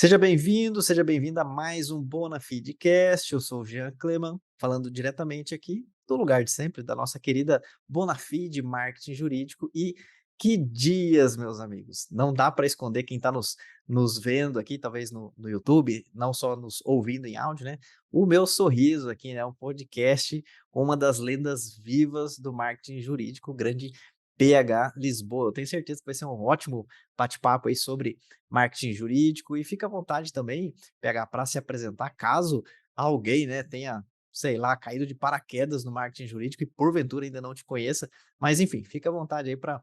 Seja bem-vindo, seja bem-vinda a mais um Bonafidecast. Eu sou o Jean Cleman, falando diretamente aqui do lugar de sempre, da nossa querida Bonafide Marketing Jurídico. E que dias, meus amigos! Não dá para esconder quem está nos vendo aqui, talvez no YouTube, não só nos ouvindo em áudio, né? O meu sorriso aqui, né? Um podcast com uma das lendas vivas do marketing jurídico, o grande PH Lisboa. Eu tenho certeza que vai ser um ótimo bate-papo aí sobre marketing jurídico e fica à vontade também, pegar para se apresentar, caso alguém, né, tenha, sei lá, caído de paraquedas no marketing jurídico e porventura ainda não te conheça, mas enfim, fica à vontade aí para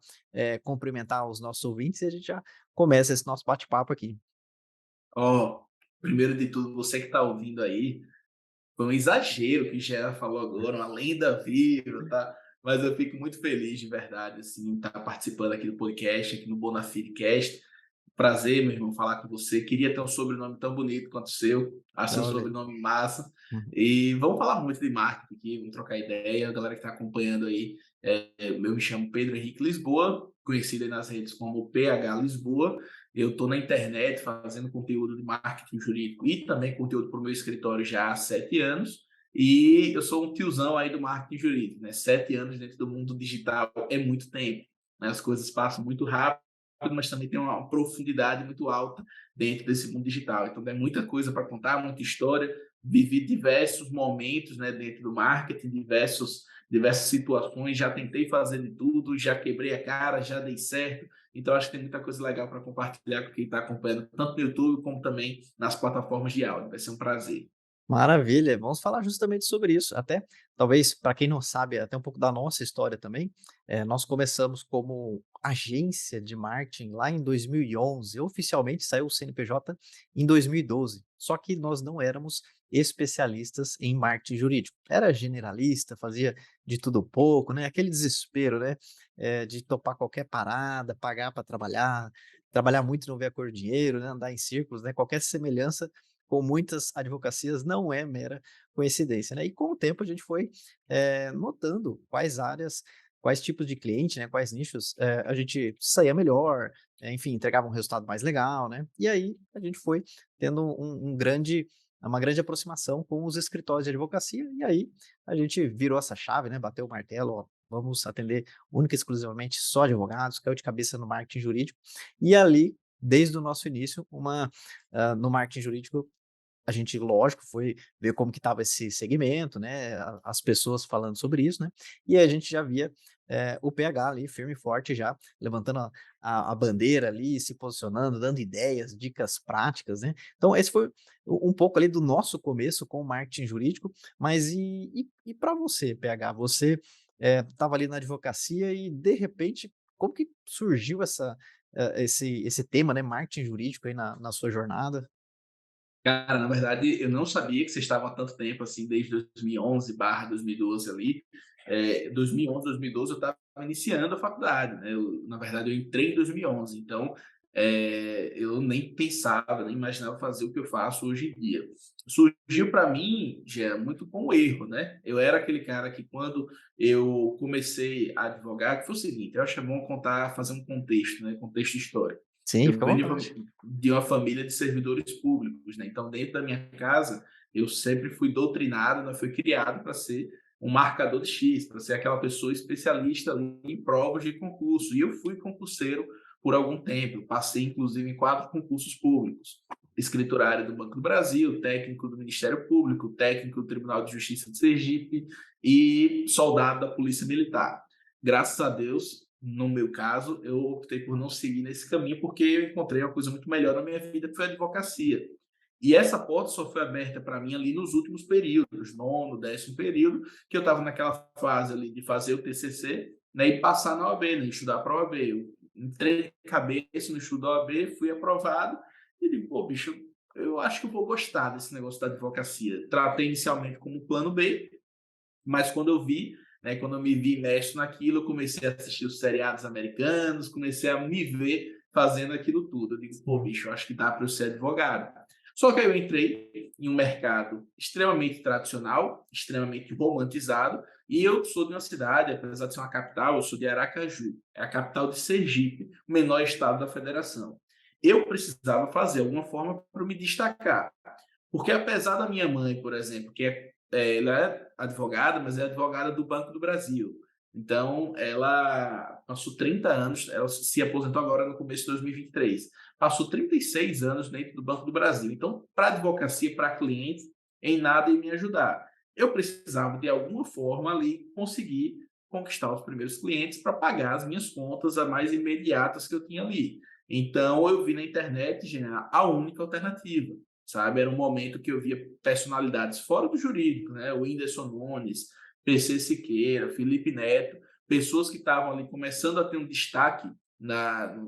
cumprimentar os nossos ouvintes e a gente já começa esse nosso bate-papo aqui. Ó, primeiro de tudo, você que está ouvindo aí, foi um exagero que o Jean falou agora, uma lenda viva, tá? Mas eu fico muito feliz de verdade, assim, estar participando aqui do podcast, aqui no Bonafidecast. Prazer, meu irmão, falar com você. Queria ter um sobrenome tão bonito quanto o seu. Acho seu Olha, sobrenome massa. uhum, E vamos falar muito de marketing aqui, vamos trocar ideia. A galera que está acompanhando aí, eu me chamo Pedro Henrique Lisboa, conhecido aí nas redes como PH Lisboa. Eu estou na internet fazendo conteúdo de marketing jurídico e também conteúdo para o meu escritório já há 7 anos. E eu sou um tiozão aí do marketing jurídico, né? 7 anos dentro do mundo digital é muito tempo, né? As coisas passam muito rápido, mas também tem uma profundidade muito alta dentro desse mundo digital. Então, é muita coisa para contar, muita história. Vivi diversos momentos, né, dentro do marketing, diversas situações. Já tentei fazer de tudo, já quebrei a cara, já dei certo. Então, acho que tem muita coisa legal para compartilhar com quem está acompanhando, tanto no YouTube como também nas plataformas de áudio. Vai ser um prazer. maravilha, vamos falar justamente sobre isso. Até, talvez, para quem não sabe, até um pouco da nossa história também. Nós começamos como agência de marketing lá em 2011. Oficialmente saiu o CNPJ em 2012. Só que nós não éramos especialistas em marketing jurídico. Era generalista, fazia de tudo um pouco, né? Aquele desespero, né? De topar qualquer parada, pagar para trabalhar, trabalhar muito e não ver a cor do dinheiro, né? Andar em círculos, né? Qualquer semelhança com muitas advocacias não é mera coincidência, né? E com o tempo a gente foi notando quais áreas, quais tipos de cliente, né? Quais nichos a gente saía melhor, enfim, entregava um resultado mais legal, né? E aí a gente foi tendo uma grande aproximação com os escritórios de advocacia, e aí a gente virou essa chave, né? Bateu o martelo, ó, vamos atender única e exclusivamente só advogados, caiu de cabeça no marketing jurídico, e ali, desde o nosso início, no marketing jurídico, a gente, lógico, foi ver como que estava esse segmento, né, as pessoas falando sobre isso, né, e aí a gente já via o PH ali firme e forte já, levantando a bandeira ali, se posicionando, dando ideias, dicas práticas, né. Então esse foi um pouco ali do nosso começo com o marketing jurídico, mas e pra você, PH? Você, estava ali na advocacia e de repente, como que surgiu esse tema, né, marketing jurídico aí na sua jornada? Cara, na verdade, eu não sabia que vocês estavam há tanto tempo, assim, desde 2011/2012 ali. 2011, 2012 eu estava iniciando a faculdade, né? Na verdade, eu entrei em 2011, então eu nem pensava, nem imaginava fazer o que eu faço hoje em dia. Surgiu para mim, já muito com o erro, né? Eu era aquele cara que quando eu comecei a advogar, que foi o seguinte, eu acho que é bom contar, fazer um contexto, né? Contexto histórico. Sim, Eu fica à venho vontade. de uma família de servidores públicos, né? Então, dentro da minha casa, eu sempre fui doutrinado, né? Fui criado para ser um marcador de X, para ser aquela pessoa especialista ali em provas de concurso. E eu fui concurseiro por algum tempo. Passei, inclusive, em 4 concursos públicos: escriturário do Banco do Brasil, técnico do Ministério Público, técnico do Tribunal de Justiça de Sergipe e soldado da Polícia Militar. Graças a Deus, no meu caso, eu optei por não seguir nesse caminho porque eu encontrei uma coisa muito melhor na minha vida, que foi a advocacia. E essa porta só foi aberta para mim ali nos últimos períodos, nono, 10º período, que eu estava naquela fase ali de fazer o TCC, né, e passar na OAB, né, estudar para a OAB. Eu entrei de cabeça no estudo da OAB, fui aprovado e digo, pô, bicho, eu acho que eu vou gostar desse negócio da advocacia. Tratei inicialmente como plano B, mas quando eu vi, né, quando eu me vi imerso naquilo, eu comecei a assistir os seriados americanos, comecei a me ver fazendo aquilo tudo. Eu digo, pô, Uhum. bicho, eu acho que dá para eu ser advogado. Só que aí eu entrei em um mercado extremamente tradicional, extremamente romantizado, e eu sou de uma cidade, apesar de ser uma capital, eu sou de Aracaju, é a capital de Sergipe, o menor estado da federação. eu precisava fazer alguma forma para me destacar. Porque apesar da minha mãe, por exemplo, ela é advogada, mas é advogada do Banco do Brasil. Então, ela passou 30 anos, ela se aposentou agora no começo de 2023. Passou 36 anos dentro do Banco do Brasil. Então, para advocacia, para clientes, em nada ia me ajudar. Eu precisava, de alguma forma, ali conseguir conquistar os primeiros clientes para pagar as minhas contas as mais imediatas que eu tinha ali. Então, eu vi na internet, Jean, a única alternativa, sabe? Era um momento que eu via personalidades fora do jurídico, né? O Whindersson Nunes, PC Siqueira, Felipe Neto, pessoas que estavam ali começando a ter um destaque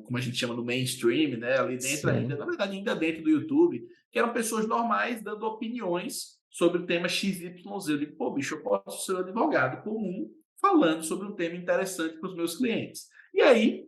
como a gente chama, no mainstream, né? Ali dentro ainda, Sim, na verdade, ainda dentro do YouTube, que eram pessoas normais dando opiniões sobre o tema XYZ. Eu digo, pô, bicho, eu posso ser um advogado comum falando sobre um tema interessante para os meus clientes. E aí,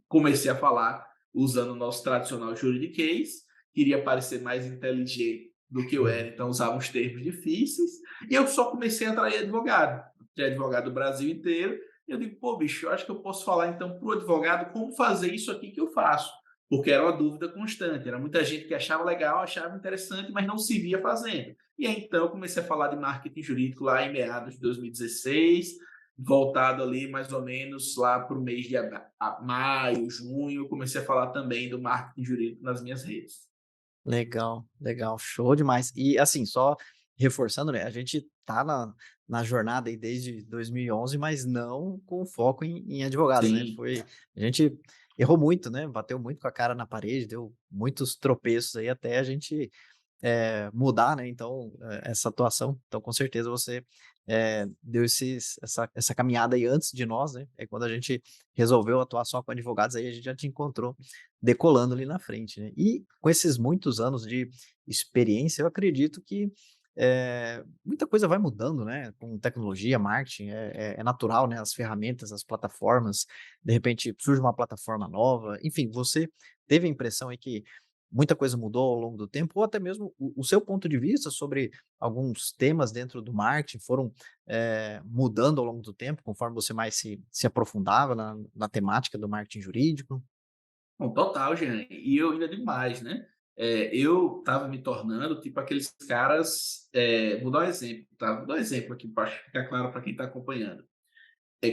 comecei a falar usando o nosso tradicional juridiquês, queria parecer mais inteligente do que eu era, então usava uns termos difíceis, e eu só comecei a atrair advogado. Tinha advogado do Brasil inteiro, e eu digo, pô, bicho, eu acho que eu posso falar então para o advogado como fazer isso aqui que eu faço, porque era uma dúvida constante, era muita gente que achava legal, achava interessante, mas não se via fazendo. E aí então eu comecei a falar de marketing jurídico lá em meados de 2016, voltado ali mais ou menos lá para o mês de maio, junho, eu comecei a falar também do marketing jurídico nas minhas redes. legal, legal, show demais. E assim, só reforçando, né, a gente tá na jornada aí desde 2011, mas não com foco em advogados, né, Sim, a gente errou muito, né, bateu muito com a cara na parede, deu muitos tropeços aí até a gente mudar, né, então, essa atuação. Então, com certeza você, deu essa caminhada aí antes de nós, né, aí quando a gente resolveu atuar só com advogados, aí a gente já te encontrou decolando ali na frente, né. E com esses muitos anos de experiência, eu acredito que, muita coisa vai mudando, né, com tecnologia, marketing, é natural, né, as ferramentas, as plataformas, de repente surge uma plataforma nova, enfim, você teve a impressão aí que muita coisa mudou ao longo do tempo, ou até mesmo o seu ponto de vista sobre alguns temas dentro do marketing foram, mudando ao longo do tempo, conforme você mais se aprofundava na temática do marketing jurídico? bom, total, Jean. E eu ainda digo mais, né? Eu estava me tornando tipo aqueles caras. Vou dar um exemplo, tá? Vou dar um exemplo aqui para ficar claro para quem está acompanhando.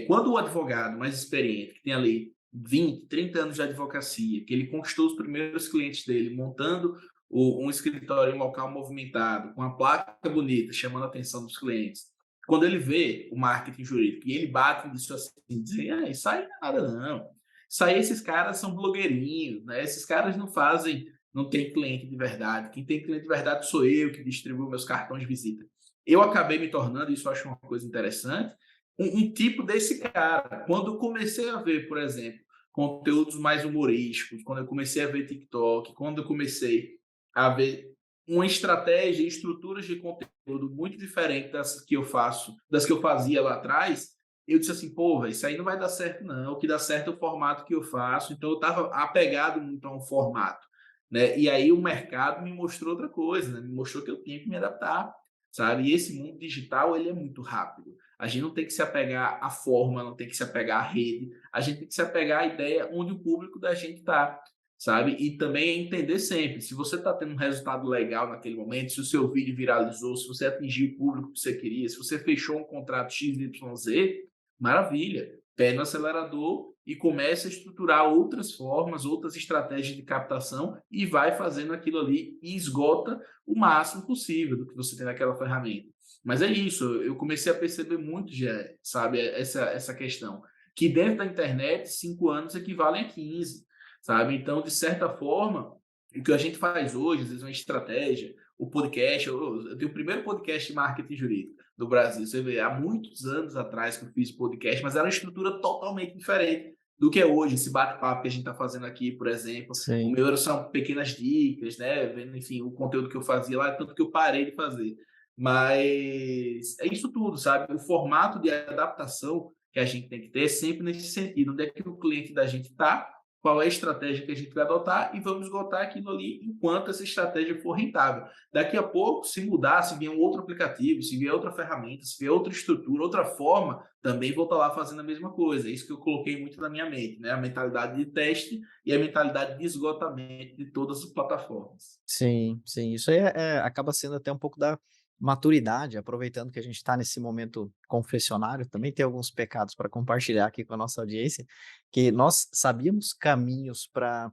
Quando o advogado mais experiente, que tem ali 20, 30 anos de advocacia, que ele conquistou os primeiros clientes dele, montando um escritório em um local movimentado, com a placa bonita, chamando a atenção dos clientes. Quando ele vê o marketing jurídico e ele bate nisso assim, dizem, isso aí não é nada não. Isso aí, esses caras são blogueirinhos, né? Esses caras não fazem, não tem cliente de verdade. Quem tem cliente de verdade sou eu, que distribuo meus cartões de visita. Eu acabei me tornando, isso eu acho uma coisa interessante, um tipo desse cara. Quando eu comecei a ver, por exemplo, conteúdos mais humorísticos, quando eu comecei a ver TikTok, quando eu comecei a ver uma estratégia e estruturas de conteúdo muito diferente das que eu faço, das que eu fazia lá atrás, eu disse assim, pô, isso aí não vai dar certo não, o que dá certo é o formato que eu faço, então eu estava apegado muito a um formato, né? E aí o mercado me mostrou outra coisa, né? Me mostrou que eu tinha que me adaptar, sabe? E esse mundo digital, ele é muito rápido. A gente não tem que se apegar à forma, não tem que se apegar à rede, a gente tem que se apegar à ideia onde o público da gente está, sabe? E também é entender sempre, se você está tendo um resultado legal naquele momento, se o seu vídeo viralizou, se você atingiu o público que você queria, se você fechou um contrato XYZ, maravilha, pé no acelerador e comece a estruturar outras formas, outras estratégias de captação e vai fazendo aquilo ali e esgota o máximo possível do que você tem naquela ferramenta. Mas é isso, eu comecei a perceber muito, já, sabe, essa questão. Que dentro da internet, 5 anos equivalem a 15, sabe? Então, de certa forma, o que a gente faz hoje, às vezes uma estratégia, o podcast, eu tenho o primeiro podcast de marketing jurídico do Brasil. Você vê, há muitos anos atrás que eu fiz podcast, mas era uma estrutura totalmente diferente do que é hoje, esse bate-papo que a gente está fazendo aqui, por exemplo. O Sim. meu são pequenas dicas, né? Vendo, enfim, o conteúdo que eu fazia lá, tanto que eu parei de fazer. Mas é isso tudo, sabe? O formato de adaptação que a gente tem que ter é sempre nesse sentido. Onde é que o cliente da gente está? qual é a estratégia que a gente vai adotar e vamos esgotar aquilo ali enquanto essa estratégia for rentável. Daqui a pouco, se mudar, se vier um outro aplicativo, se vier outra ferramenta, se vier outra estrutura, outra forma, também vou estar lá fazendo a mesma coisa. É isso que eu coloquei muito na minha mente, né? A mentalidade de teste e a mentalidade de esgotamento de todas as plataformas. Sim, sim, isso aí acaba sendo até um pouco da maturidade, aproveitando que a gente está nesse momento confessionário, também tem alguns pecados para compartilhar aqui com a nossa audiência, que nós sabíamos caminhos para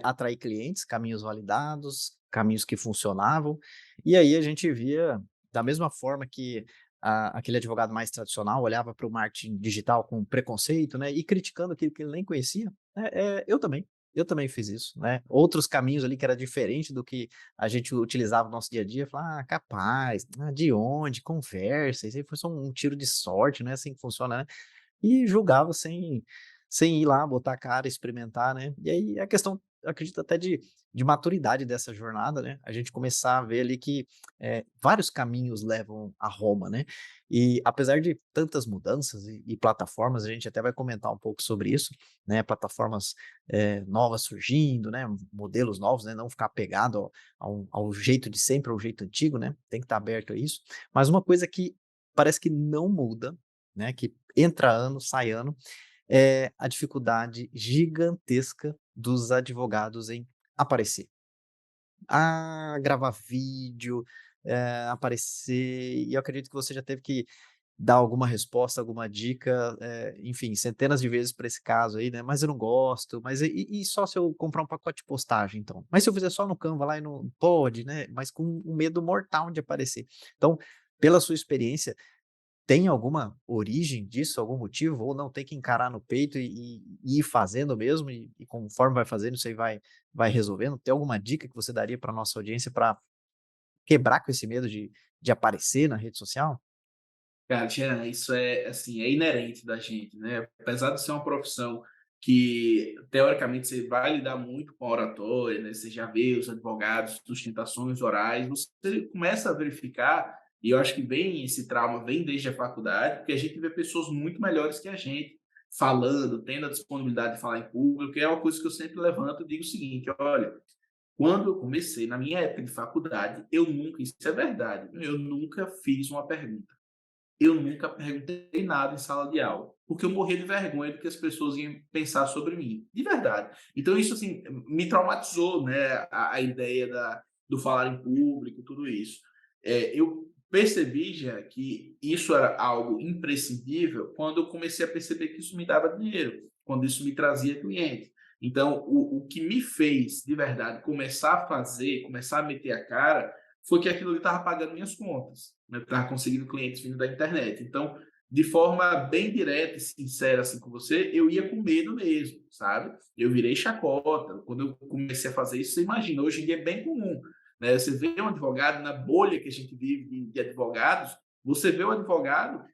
atrair clientes, caminhos validados, caminhos que funcionavam, e aí a gente via, da mesma forma que aquele advogado mais tradicional olhava para o marketing digital com preconceito, né, e criticando aquilo que ele nem conhecia, eu também fiz isso, né. Outros caminhos ali que era diferente do que a gente utilizava no nosso dia a dia, falar: "Ah, capaz, de onde? Conversa, isso aí foi só um tiro de sorte, não é assim que funciona, né". E julgava sem ir lá, botar a cara, experimentar, né. E aí é questão, eu acredito até de maturidade dessa jornada, né, a gente começar a ver ali que, vários caminhos levam a Roma, né. E apesar de tantas mudanças e plataformas, a gente até vai comentar um pouco sobre isso, né, plataformas, novas surgindo, né, modelos novos, né, não ficar apegado ao jeito de sempre, ao jeito antigo, né, tem que estar aberto a isso. Mas uma coisa que parece que não muda, né, que entra ano, sai ano, é a dificuldade gigantesca dos advogados em aparecer. Gravar vídeo, aparecer, e eu acredito que você já teve que dar alguma resposta, alguma dica, enfim, centenas de vezes para esse caso aí, né, "Mas eu não gosto, mas e só se eu comprar um pacote de postagem então? Mas se eu fizer só no Canva lá e não" pode, né, mas com um medo mortal de aparecer. Então, pela sua experiência, tem alguma origem disso, algum motivo, ou não, tem que encarar no peito e ir fazendo mesmo, e conforme vai fazendo, isso aí vai resolvendo? Tem alguma dica que você daria para nossa audiência para quebrar com esse medo de aparecer na rede social? Cara, Jean, isso é, assim, é inerente da gente, né? Apesar de ser uma profissão que, teoricamente, você vai lidar muito com a oratória, né? Você já vê os advogados, sustentações orais, você começa a verificar, e eu acho que vem esse trauma, vem desde a faculdade, porque a gente vê pessoas muito melhores que a gente falando, tendo a disponibilidade de falar em público, que é uma coisa que eu sempre levanto e digo o seguinte: olha, quando eu comecei, na minha época de faculdade, eu nunca, isso é verdade, eu nunca fiz uma pergunta. Eu nunca perguntei nada em sala de aula, porque eu morria de vergonha do que as pessoas iam pensar sobre mim, de verdade. Então isso, assim, me traumatizou, né, a ideia do falar em público, tudo isso. Eu percebi já que isso era algo imprescindível quando eu comecei a perceber que isso me dava dinheiro, quando isso me trazia cliente. Então, o que me fez, de verdade, começar a fazer, começar a meter a cara, foi que aquilo ali estava pagando minhas contas, né? Eu estava conseguindo clientes vindo da internet. Então, de forma bem direta e sincera assim com você, eu ia com medo mesmo, sabe? Eu virei chacota. Quando eu comecei a fazer isso, você imagina, hoje em dia é bem comum, né? Você vê um advogado na bolha que a gente vive de advogados, você vê o advogado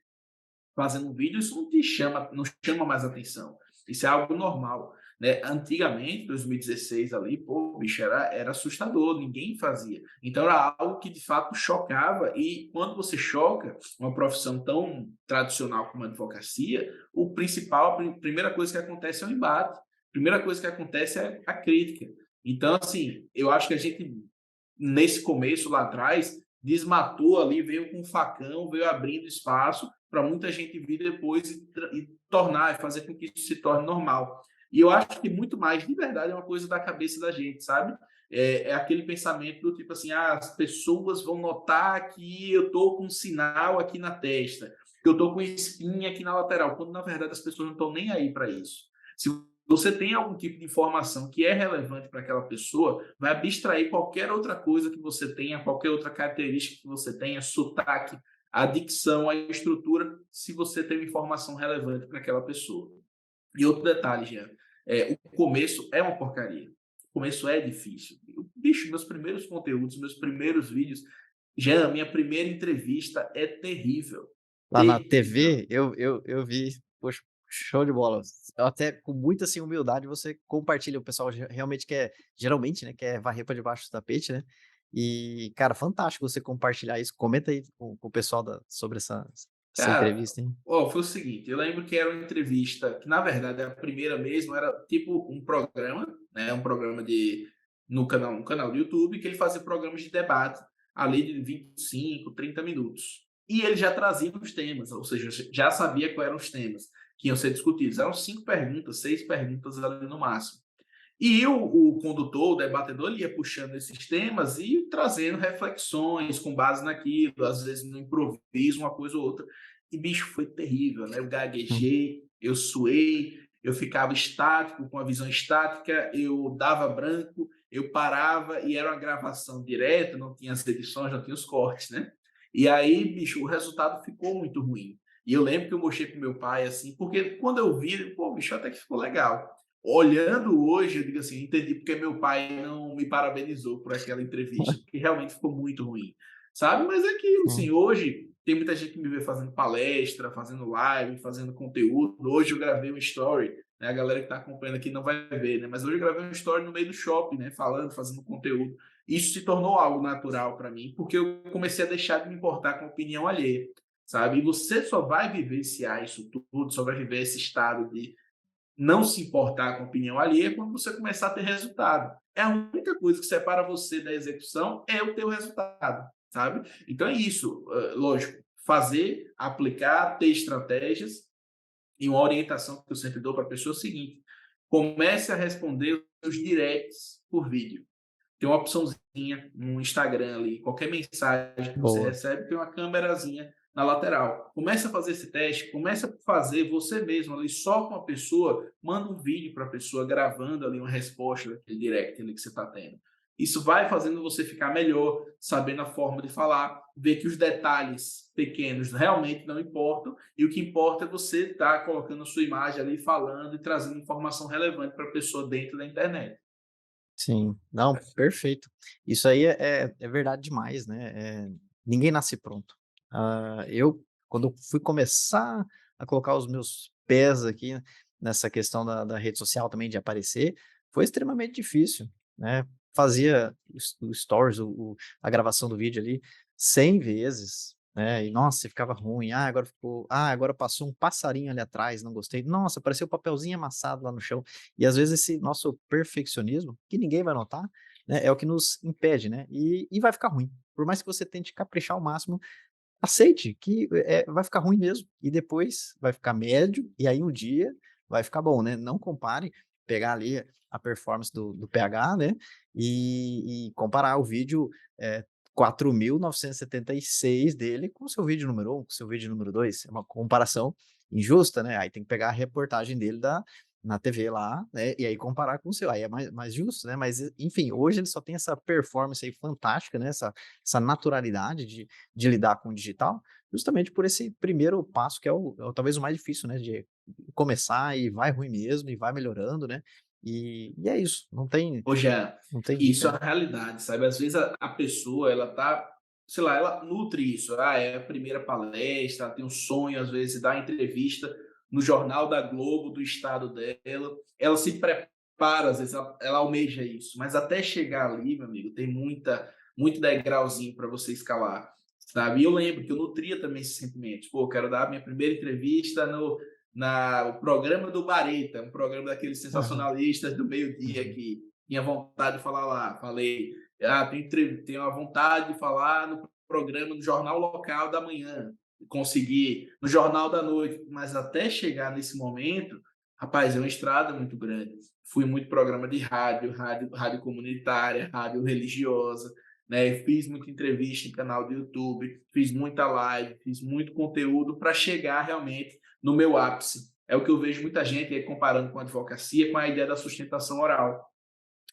fazendo um vídeo, isso não te chama, não chama mais atenção. Isso é algo normal, né? Antigamente, 2016 ali, pô, bicho, era assustador, ninguém fazia. Então era algo que de fato chocava, e quando você choca uma profissão tão tradicional como a advocacia, o principal, a primeira coisa que acontece é o embate. A primeira coisa que acontece é a crítica. Então, assim, eu acho que a gente, nesse começo lá atrás, desmatou ali, veio com um facão, veio abrindo espaço para muita gente vir depois e tornar, e fazer com que isso se torne normal. E eu acho que muito mais, de verdade, é uma coisa da cabeça da gente, sabe? É aquele pensamento do tipo assim, as pessoas vão notar que eu estou com um sinal aqui na testa, que eu estou com espinha aqui na lateral, quando na verdade as pessoas não estão nem aí para isso. Se você tem algum tipo de informação que é relevante para aquela pessoa, vai abstrair qualquer outra coisa que você tenha, qualquer outra característica que você tenha, sotaque, a dicção, a estrutura, se você tem uma informação relevante para aquela pessoa. E outro detalhe, Jean, o começo é uma porcaria. O começo é difícil. Bicho, meus primeiros conteúdos, meus primeiros vídeos, Jean, minha primeira entrevista é terrível. Lá na Terrível. TV, eu vi, poxa, show de bola. Até com muita, assim, humildade você compartilha, o pessoal realmente quer, geralmente, né, quer varrer para debaixo do tapete, né. E, cara, fantástico você compartilhar isso. Comenta aí com o pessoal sobre essa Cara, entrevista, hein? foi o seguinte, eu lembro que era uma entrevista que, na verdade, a primeira mesmo era tipo um programa, né, um programa no canal um canal do YouTube, que ele fazia programas de debate ali de 25, 30 minutos. E ele já trazia os temas, ou seja, já sabia quais eram os temas que iam ser discutidos. Eram 5 perguntas, 6 perguntas ali no máximo. E o condutor, o debatedor, ele ia puxando esses temas e trazendo reflexões com base naquilo, às vezes no improviso, uma coisa ou outra. E, bicho, foi terrível, né? Eu Hum. gaguejei, eu suei, eu ficava estático, com a visão estática, eu dava branco, eu parava e era uma gravação direta, não tinha as edições, não tinha os cortes, né? E aí, bicho, o resultado ficou muito ruim. E eu lembro que eu mostrei pro meu pai, assim, porque quando eu vi, pô, bicho, até que ficou legal. Olhando hoje, eu digo assim, entendi porque meu pai não me parabenizou por aquela entrevista, porque realmente ficou muito ruim, sabe? Mas é aquilo, assim, Sim. hoje tem muita gente que me vê fazendo palestra, fazendo live, fazendo conteúdo. Hoje eu gravei um story, né? A galera que está acompanhando aqui não vai ver, né? Mas hoje eu gravei um story no meio do shopping, né? Falando, fazendo conteúdo. Isso se tornou algo natural para mim, porque eu comecei a deixar de me importar com a opinião alheia, sabe? E você só vai vivenciar isso tudo, só vai viver esse estado de não se importar com a opinião alheia quando você começar a ter resultado. É a única coisa que separa você da execução é o teu resultado, sabe? Então é isso, lógico, fazer, aplicar, ter estratégias e uma orientação que eu sempre dou para a pessoa é o seguinte: comece a responder os directs por vídeo. Tem uma opçãozinha no Instagram ali, qualquer mensagem que você Boa. recebe tem uma câmerazinha na lateral. Comece a fazer esse teste, comece a fazer você mesmo ali só com a pessoa, manda um vídeo para a pessoa gravando ali uma resposta daquele direct ali que você está tendo. Isso vai fazendo você ficar melhor, sabendo a forma de falar, ver que os detalhes pequenos realmente não importam e o que importa é você estar colocando a sua imagem ali, falando e trazendo informação relevante para a pessoa dentro da internet. Sim. Não, perfeito. Isso aí é verdade demais, né, ninguém nasce pronto. Eu, quando fui começar a colocar os meus pés aqui nessa questão da rede social também, de aparecer, foi extremamente difícil, né. Fazia o stories, a gravação do vídeo ali 100 vezes, né, e nossa, ficava ruim. Agora passou um passarinho ali atrás, não gostei. Nossa, apareceu um papelzinho amassado lá no chão. E às vezes esse nosso perfeccionismo, que ninguém vai notar, né, é o que nos impede, né, e vai ficar ruim. Por mais que você tente caprichar ao máximo, aceite que, vai ficar ruim mesmo, e depois vai ficar médio, e aí um dia vai ficar bom, né. Não compare, pegar ali a performance do PH, né, e comparar o vídeo, eh, 4.976 dele com o seu vídeo número um, com o seu vídeo número 2. É uma comparação injusta, né, aí tem que pegar a reportagem dele na TV lá, né, e aí comparar com o seu, aí é mais justo, né, mas enfim, hoje ele só tem essa performance aí fantástica, né, essa naturalidade de lidar com o digital, justamente por esse primeiro passo que é o talvez o mais difícil, né, de começar e vai ruim mesmo e vai melhorando, né, e é isso, Hoje é, não tem isso é dica, a né. realidade, sabe? Às vezes a pessoa, ela tá, sei lá, ela nutre isso. Ah, é a primeira palestra, ela tem um sonho, às vezes, de dar entrevista no Jornal da Globo, do estado dela. Ela se prepara, às vezes, ela almeja isso. Mas até chegar ali, meu amigo, tem muito degrauzinho para você escalar, sabe? E eu lembro que eu nutria também esses sentimentos. Pô, eu quero dar a minha primeira entrevista o programa do Bareta, um programa daqueles Aham, sensacionalistas do meio-dia uhum. que tinha vontade de falar lá. Falei, tenho a vontade de falar no programa do Jornal Local da Manhã, consegui no Jornal da Noite, mas até chegar nesse momento, rapaz, é uma estrada muito grande. Fui muito programa de rádio comunitária, rádio religiosa, né? Fiz muita entrevista em canal do YouTube, fiz muita live, fiz muito conteúdo para chegar realmente no meu ápice. É o que eu vejo muita gente aí comparando com a advocacia, com a ideia da sustentação oral.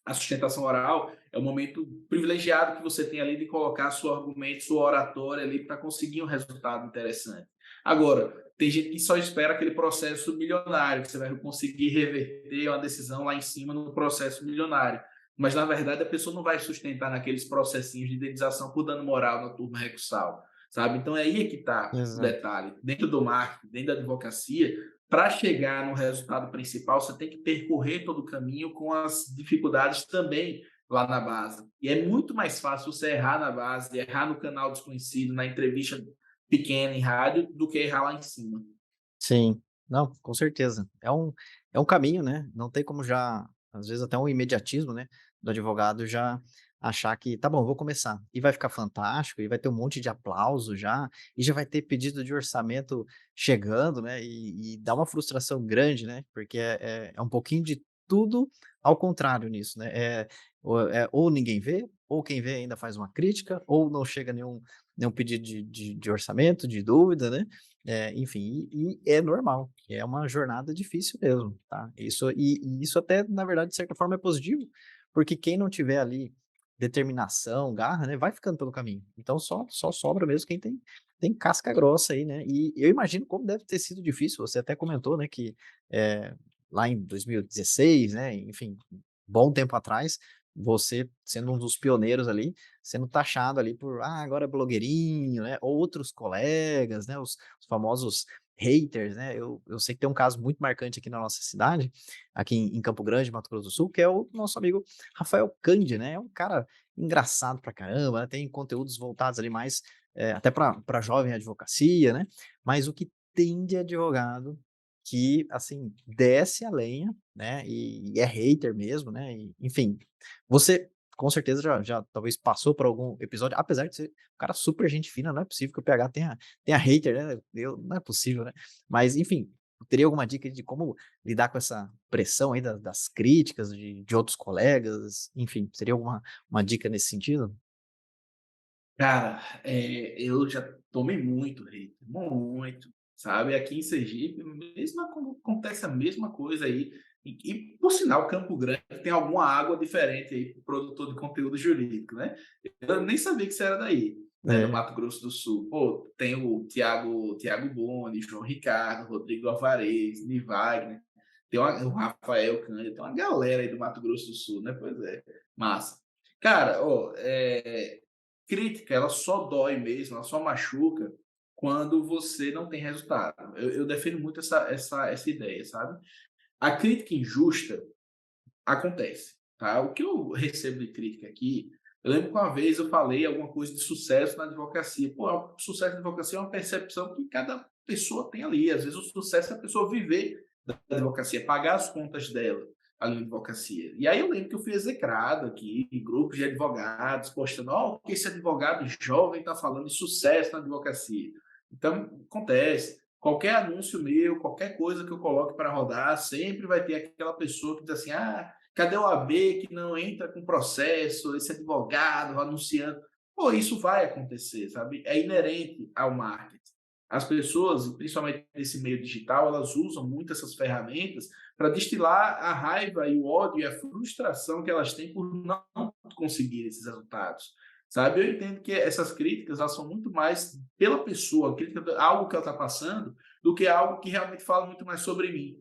A sustentação oral é o momento privilegiado que você tem ali de colocar seu argumento, sua oratória ali para conseguir um resultado interessante. Agora, tem gente que só espera aquele processo milionário, que você vai conseguir reverter uma decisão lá em cima no processo milionário. Mas, na verdade, a pessoa não vai sustentar naqueles processinhos de indenização por dano moral na turma recursal, sabe? Então, é aí que está o Exato. detalhe. Dentro do marketing, dentro da advocacia, para chegar no resultado principal, você tem que percorrer todo o caminho com as dificuldades também lá na base. E é muito mais fácil você errar na base, errar no canal desconhecido, na entrevista pequena em rádio do que errar lá em cima. Sim. Não, com certeza. É um caminho, né, não tem como já às vezes até um imediatismo, né, do advogado já achar que: "Tá bom, vou começar", e vai ficar fantástico, e vai ter um monte de aplauso já, e já vai ter pedido de orçamento chegando, né, e dá uma frustração grande, né, porque é um pouquinho de tudo ao contrário nisso, né, ou ninguém vê, ou quem vê ainda faz uma crítica, ou não chega nenhum pedido de orçamento, de dúvida, né. Enfim, e é normal, é uma jornada difícil mesmo, tá. E isso até, na verdade, de certa forma é positivo, porque quem não tiver ali determinação, garra, né, vai ficando pelo caminho. Então só sobra mesmo quem tem casca grossa aí, né. E eu imagino como deve ter sido difícil, você até comentou, né, que, lá em 2016, né, enfim, bom tempo atrás, você sendo um dos pioneiros ali, sendo taxado ali por: "Ah, agora é blogueirinho", né, ou outros colegas, né, os famosos haters, né. Eu sei que tem um caso muito marcante aqui na nossa cidade, aqui em Campo Grande, Mato Grosso do Sul, que é o nosso amigo Rafael Cândido, né. É um cara engraçado pra caramba, né, tem conteúdos voltados ali mais, até pra jovem advocacia, né. Mas o que tem de advogado que, assim, desce a lenha, né, e é hater mesmo, né, e enfim. Você com certeza já talvez passou por algum episódio, apesar de ser um cara super gente fina, não é possível que o PH tenha hater, né, não é possível, né. Mas enfim, teria alguma dica de como lidar com essa pressão aí das críticas de outros colegas, enfim, seria alguma uma dica nesse sentido? Cara, eu já tomei muito hate, muito, sabe. Aqui em Sergipe, acontece a mesma coisa aí, e por sinal Campo Grande tem alguma água diferente aí para o produtor de conteúdo jurídico, né. Eu nem sabia que você era daí, né, do É, Mato Grosso do Sul. Pô, tem o Tiago Boni, João Ricardo, Rodrigo Alvarez, Nivagner, tem o Rafael Cândido, tem uma galera aí do Mato Grosso do Sul, né. Pois é, massa. Cara, ó, crítica, ela só dói mesmo, ela só machuca quando você não tem resultado. Eu defendo muito essa ideia, sabe? A crítica injusta acontece, tá? O que eu recebo de crítica aqui, eu lembro que uma vez eu falei alguma coisa de sucesso na advocacia. Pô, sucesso na advocacia é uma percepção que cada pessoa tem ali. Às vezes o sucesso é a pessoa viver da advocacia, pagar as contas dela ali na advocacia. E aí eu lembro que eu fui execrado aqui em grupos de advogados, postando, ó, o que esse advogado jovem está falando de sucesso na advocacia. Então, acontece. Qualquer anúncio meu, qualquer coisa que eu coloque para rodar, sempre vai ter aquela pessoa que diz assim: ah, cadê o AB que não entra com processo, esse advogado anunciando? Pô, isso vai acontecer, sabe? É inerente ao marketing. As pessoas, principalmente nesse meio digital, elas usam muito essas ferramentas para destilar a raiva e o ódio e a frustração que elas têm por não conseguir esses resultados. Sabe? Eu entendo que essas críticas elas são muito mais pela pessoa, crítica, algo que ela está passando, do que algo que realmente fala muito mais sobre mim.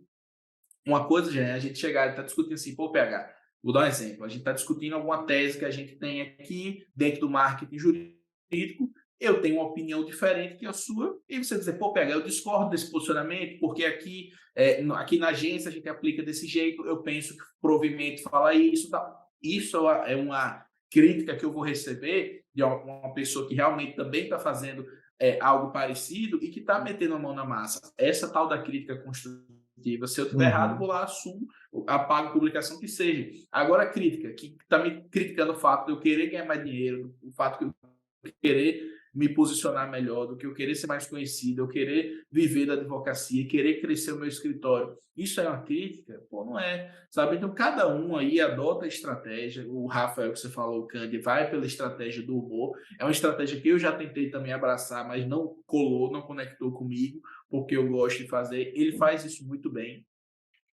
Uma coisa já é a gente chegar e estar discutindo assim, pô, PH, vou dar um exemplo, a gente está discutindo alguma tese que a gente tem aqui dentro do marketing jurídico, eu tenho uma opinião diferente que a sua, e você dizer, pô, PH, eu discordo desse posicionamento, porque aqui, aqui na agência a gente aplica desse jeito, eu penso que o provimento fala isso, tá? Isso é uma crítica que eu vou receber de uma pessoa que realmente também está fazendo algo parecido e que está metendo a mão na massa. Essa tal da crítica construtiva, se eu estiver errado, vou uhum. lá, assumo, apago a publicação que seja. Agora, a crítica, que está me criticando o fato de eu querer ganhar mais dinheiro, o fato de eu querer me posicionar melhor, do que eu querer ser mais conhecido, eu querer viver da advocacia, querer crescer o meu escritório. Isso é uma crítica? Pô, não é, sabe? Então, cada um aí adota a estratégia. O Rafael, que você falou, o Candy, vai pela estratégia do humor. É uma estratégia que eu já tentei também abraçar, mas não colou, não conectou comigo, porque eu gosto de fazer. Ele faz isso muito bem.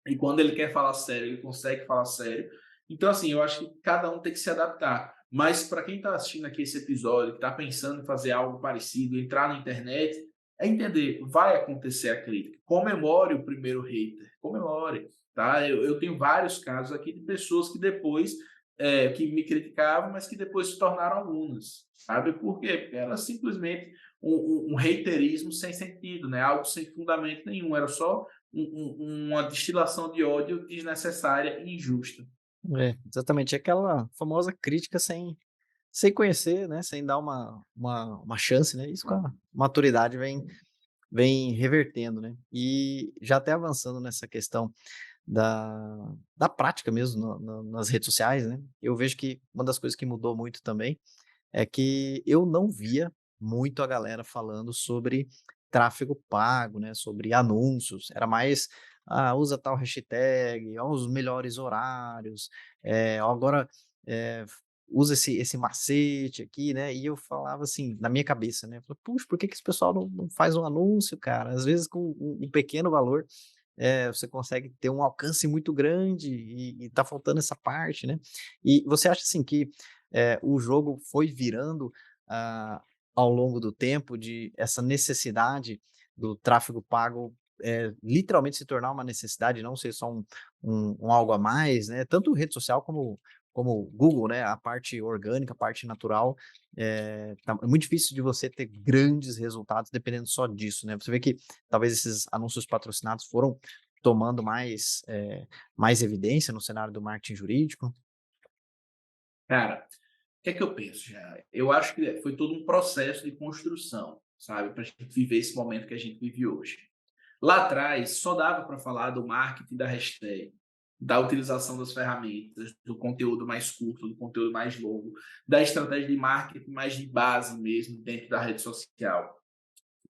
E quando ele quer falar sério, ele consegue falar sério. Então, assim, eu acho que cada um tem que se adaptar. Mas para quem está assistindo aqui esse episódio, que está pensando em fazer algo parecido, entrar na internet, é entender, vai acontecer a crítica. Comemore o primeiro hater, comemore. Tá? Eu tenho vários casos aqui de pessoas que depois, que me criticavam, mas que depois se tornaram alunas. Sabe por quê? Porque era simplesmente um haterismo sem sentido, né? Algo sem fundamento nenhum. Era só uma destilação de ódio desnecessária e injusta. É, exatamente, é aquela famosa crítica sem sem conhecer, né, sem dar uma chance, né, isso com a maturidade vem revertendo, né. E já até avançando nessa questão da prática mesmo nas redes sociais, né, eu vejo que uma das coisas que mudou muito também, é que eu não via muito a galera falando sobre tráfego pago, né, sobre anúncios, era mais: "Ah, usa tal hashtag, ó os melhores horários, ó agora, usa esse macete aqui", né, e eu falava assim, na minha cabeça, né, eu falei: "Puxa, por que que esse pessoal não faz um anúncio, cara?". Às vezes com um pequeno valor, você consegue ter um alcance muito grande e tá faltando essa parte, né. E você acha, assim, que, o jogo foi virando, ah, ao longo do tempo de essa necessidade do tráfego pago, literalmente se tornar uma necessidade, não ser só um algo a mais, né, tanto rede social como Google, né, a parte orgânica, a parte natural, é muito difícil de você ter grandes resultados dependendo só disso, né. Você vê que talvez esses anúncios patrocinados foram tomando mais evidência no cenário do marketing jurídico? Cara, o que é que eu penso já? Eu acho que foi todo um processo de construção, sabe, para a gente viver esse momento que a gente vive hoje. Lá atrás, só dava para falar do marketing da hashtag, da utilização das ferramentas, do conteúdo mais curto, do conteúdo mais longo, da estratégia de marketing mais de base mesmo dentro da rede social.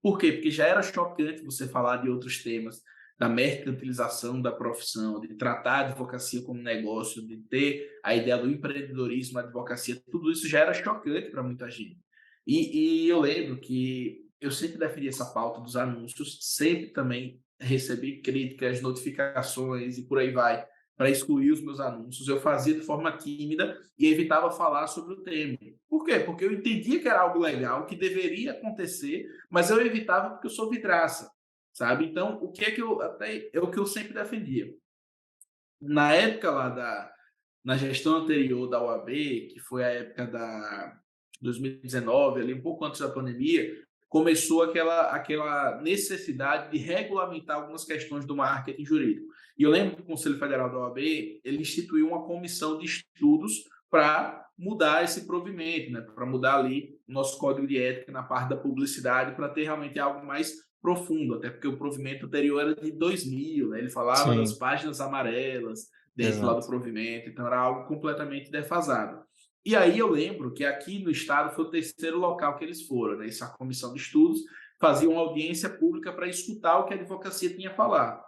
Por quê? Porque já era chocante você falar de outros temas, da mercantilização da profissão, de tratar a advocacia como negócio, de ter a ideia do empreendedorismo na advocacia, tudo isso já era chocante para muita gente. E eu lembro que eu sempre defendi essa pauta dos anúncios, sempre também recebi críticas, notificações e por aí vai, para excluir os meus anúncios. Eu fazia de forma tímida e evitava falar sobre o tema. Por quê? Porque eu entendia que era algo legal, que deveria acontecer, mas eu evitava porque eu sou vidraça, sabe? Então, o que é que eu até é o que eu sempre defendia. Na época lá na gestão anterior da OAB, que foi a época da 2019, ali um pouco antes da pandemia, começou aquela necessidade de regulamentar algumas questões do marketing jurídico. E eu lembro que o Conselho Federal da OAB, ele instituiu uma comissão de estudos para mudar esse provimento, né, para mudar ali o nosso código de ética na parte da publicidade, para ter realmente algo mais profundo, até porque o provimento anterior era de 2000, né, ele falava das Sim, páginas amarelas dentro lá do exato. provimento, então era algo completamente defasado. E aí eu lembro que aqui no estado foi o terceiro local que eles foram, né, essa comissão de estudos fazia uma audiência pública para escutar o que a advocacia tinha a falar.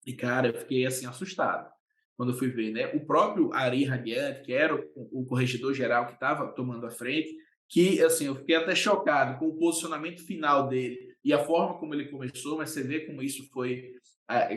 E, cara, eu fiquei assim assustado quando eu fui ver, né? O próprio Ari Radiante, que era o corregedor geral que estava tomando a frente, que assim, eu fiquei até chocado com o posicionamento final dele e a forma como ele começou, mas você vê como isso foi,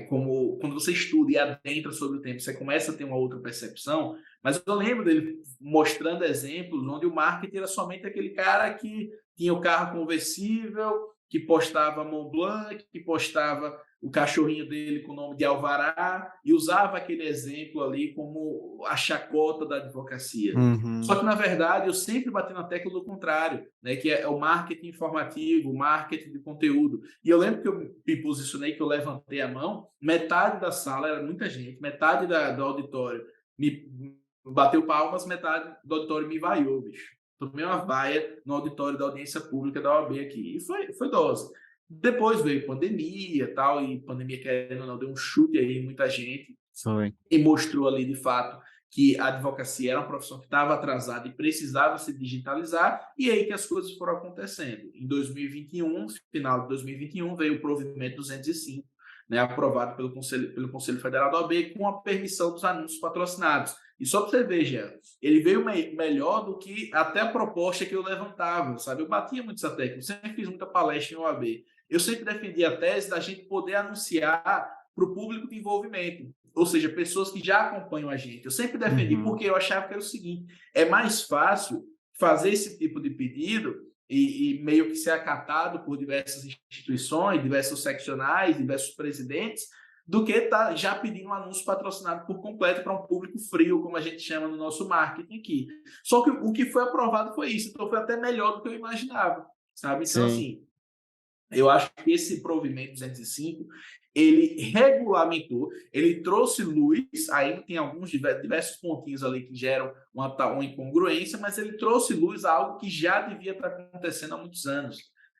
como quando você estuda e adentra sobre o tempo, você começa a ter uma outra percepção. Mas eu lembro dele mostrando exemplos onde o marketing era somente aquele cara que tinha o carro conversível, que postava Mont Blanc, que postava o cachorrinho dele com o nome de Alvará e usava aquele exemplo ali como a chacota da advocacia. Só Uhum. que, na verdade, eu sempre bati na tecla do contrário, né, que é o marketing informativo, o marketing de conteúdo. E eu lembro que eu me posicionei, que eu levantei a mão, metade da sala, era muita gente, metade do auditório me bateu palmas, metade do auditório me vaiou, bicho. Tomei uma vaia no auditório da audiência pública da OAB aqui. E foi dose. Depois veio pandemia tal, e pandemia, querendo ou não, deu um chute aí em muita gente Foi. e mostrou ali, de fato, que a advocacia era uma profissão que estava atrasada e precisava se digitalizar, e aí que as coisas foram acontecendo. Em 2021, final de 2021, veio o provimento 205, né, aprovado pelo Conselho Federal da OAB, com a permissão dos anúncios patrocinados. E só para você ver, Jean, ele veio melhor do que até a proposta que eu levantava, sabe? Eu batia muito essa tecla, eu sempre fiz muita palestra em OAB. Eu sempre defendi a tese da gente poder anunciar para o público de envolvimento, ou seja, pessoas que já acompanham a gente. Eu sempre defendi, Uhum. porque eu achava que era o seguinte: é mais fácil fazer esse tipo de pedido e meio que ser acatado por diversas instituições, diversos seccionais, diversos presidentes, do que estar já pedindo um anúncio patrocinado por completo para um público frio, como a gente chama no nosso marketing aqui. Só que o que foi aprovado foi isso, então foi até melhor do que eu imaginava, sabe? Então, Sim. assim, eu acho que esse provimento 205 ele regulamentou, ele trouxe luz, aí tem alguns diversos pontinhos ali que geram uma incongruência, mas ele trouxe luz a algo que já devia estar acontecendo há muitos anos,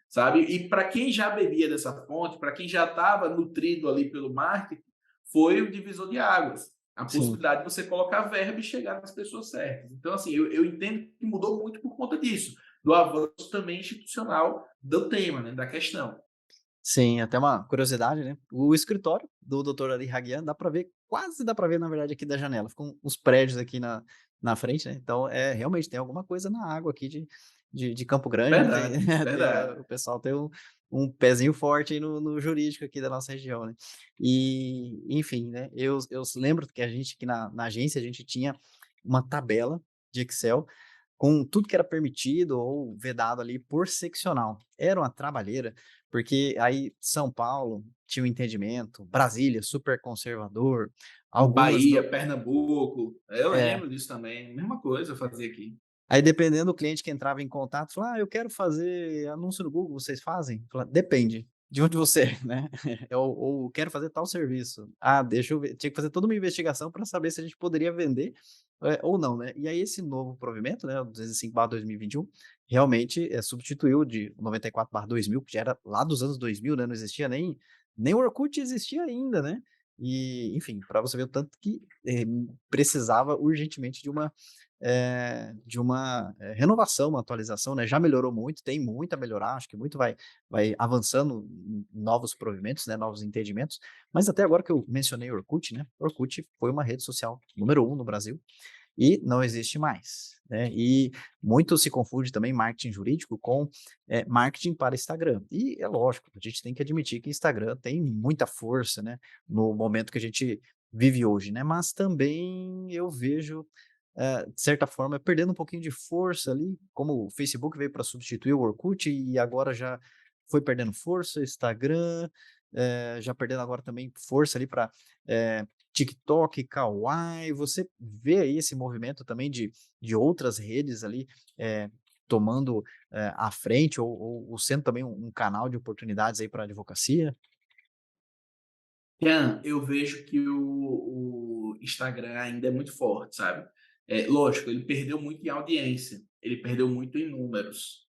sabe? E para quem já bebia dessa fonte, para quem já estava nutrido ali pelo marketing, foi o divisor de águas. A Sim. possibilidade de você colocar verba e chegar nas pessoas certas. Então, assim, eu entendo que mudou muito por conta disso, do avanço também institucional do tema, né, da questão. Sim, até uma curiosidade, né, o escritório do doutor Ali Raguian dá para ver, quase dá para ver na verdade aqui da janela, ficam uns prédios aqui na frente, né, então, realmente tem alguma coisa na água aqui de Campo Grande, né, tem Verdade, verdade. o pessoal tem um pezinho forte aí no jurídico aqui da nossa região, né. E, enfim, né, eu lembro que a gente aqui na agência, a gente tinha uma tabela de Excel com tudo que era permitido ou vedado ali por seccional. Era uma trabalheira, porque aí São Paulo tinha um entendimento, Brasília super conservador, algumas Bahia, do Pernambuco, eu é. lembro disso também, mesma coisa eu fazia aqui. Aí dependendo do cliente que entrava em contato, falava: "Ah, eu quero fazer anúncio no Google, vocês fazem?" Falava: "Depende, de onde você é", né. Ou "Quero fazer tal serviço". "Ah, deixa eu ver", tinha que fazer toda uma investigação para saber se a gente poderia vender, ou não, né. E aí esse novo provimento, né, o 205/2021, realmente, substituiu de 94/2000, que já era lá dos anos 2000, né, não existia nem o Orkut existia ainda, né. E, enfim, para você ver o tanto que, precisava urgentemente de uma, renovação, uma atualização, né, já melhorou muito, tem muito a melhorar, acho que muito vai avançando em novos provimentos, né, novos entendimentos, mas até agora que eu mencionei o Orkut, né, Orkut foi uma rede social número um no Brasil e não existe mais, né, e muito se confunde também marketing jurídico com, marketing para Instagram. E é lógico, a gente tem que admitir que Instagram tem muita força, né, no momento que a gente vive hoje, né, mas também eu vejo de certa forma, perdendo um pouquinho de força ali, como o Facebook veio para substituir o Orkut e agora já foi perdendo força, Instagram, já perdendo agora também força ali para TikTok, Kawaii. Você vê aí esse movimento também de outras redes ali tomando a frente ou sendo também um canal de oportunidades aí para advocacia? Ian, eu vejo que o Instagram ainda é muito forte, sabe? Lógico, ele perdeu muito em audiência, ele perdeu muito em números,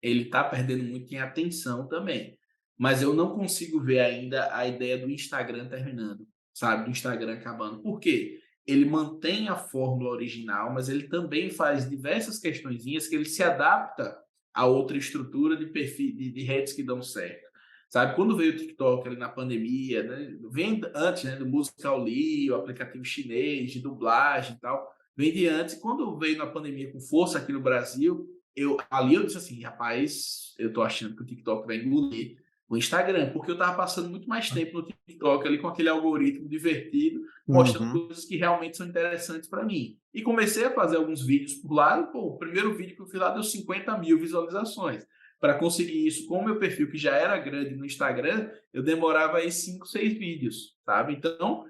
ele está perdendo muito em atenção também. Mas eu não consigo ver ainda a ideia do Instagram terminando, sabe? Do Instagram acabando. Por quê? Ele mantém a fórmula original, mas ele também faz diversas questõezinhas que ele se adapta a outra estrutura de perfil de redes que dão certo. Sabe, quando veio o TikTok ali na pandemia, né, vem antes, né, do Musical.ly, o aplicativo chinês de dublagem e tal, vem de antes. Quando veio na pandemia com força aqui no Brasil, eu disse assim, rapaz, eu tô achando que o TikTok vai engolir o Instagram, porque eu tava passando muito mais tempo no TikTok ali com aquele algoritmo divertido, mostrando Uhum. coisas que realmente são interessantes para mim. E comecei a fazer alguns vídeos por lá, e pô, o primeiro vídeo que eu fiz lá deu 50 mil visualizações. Para conseguir isso com o meu perfil, que já era grande no Instagram, eu demorava aí 5, 6 vídeos, sabe? Então,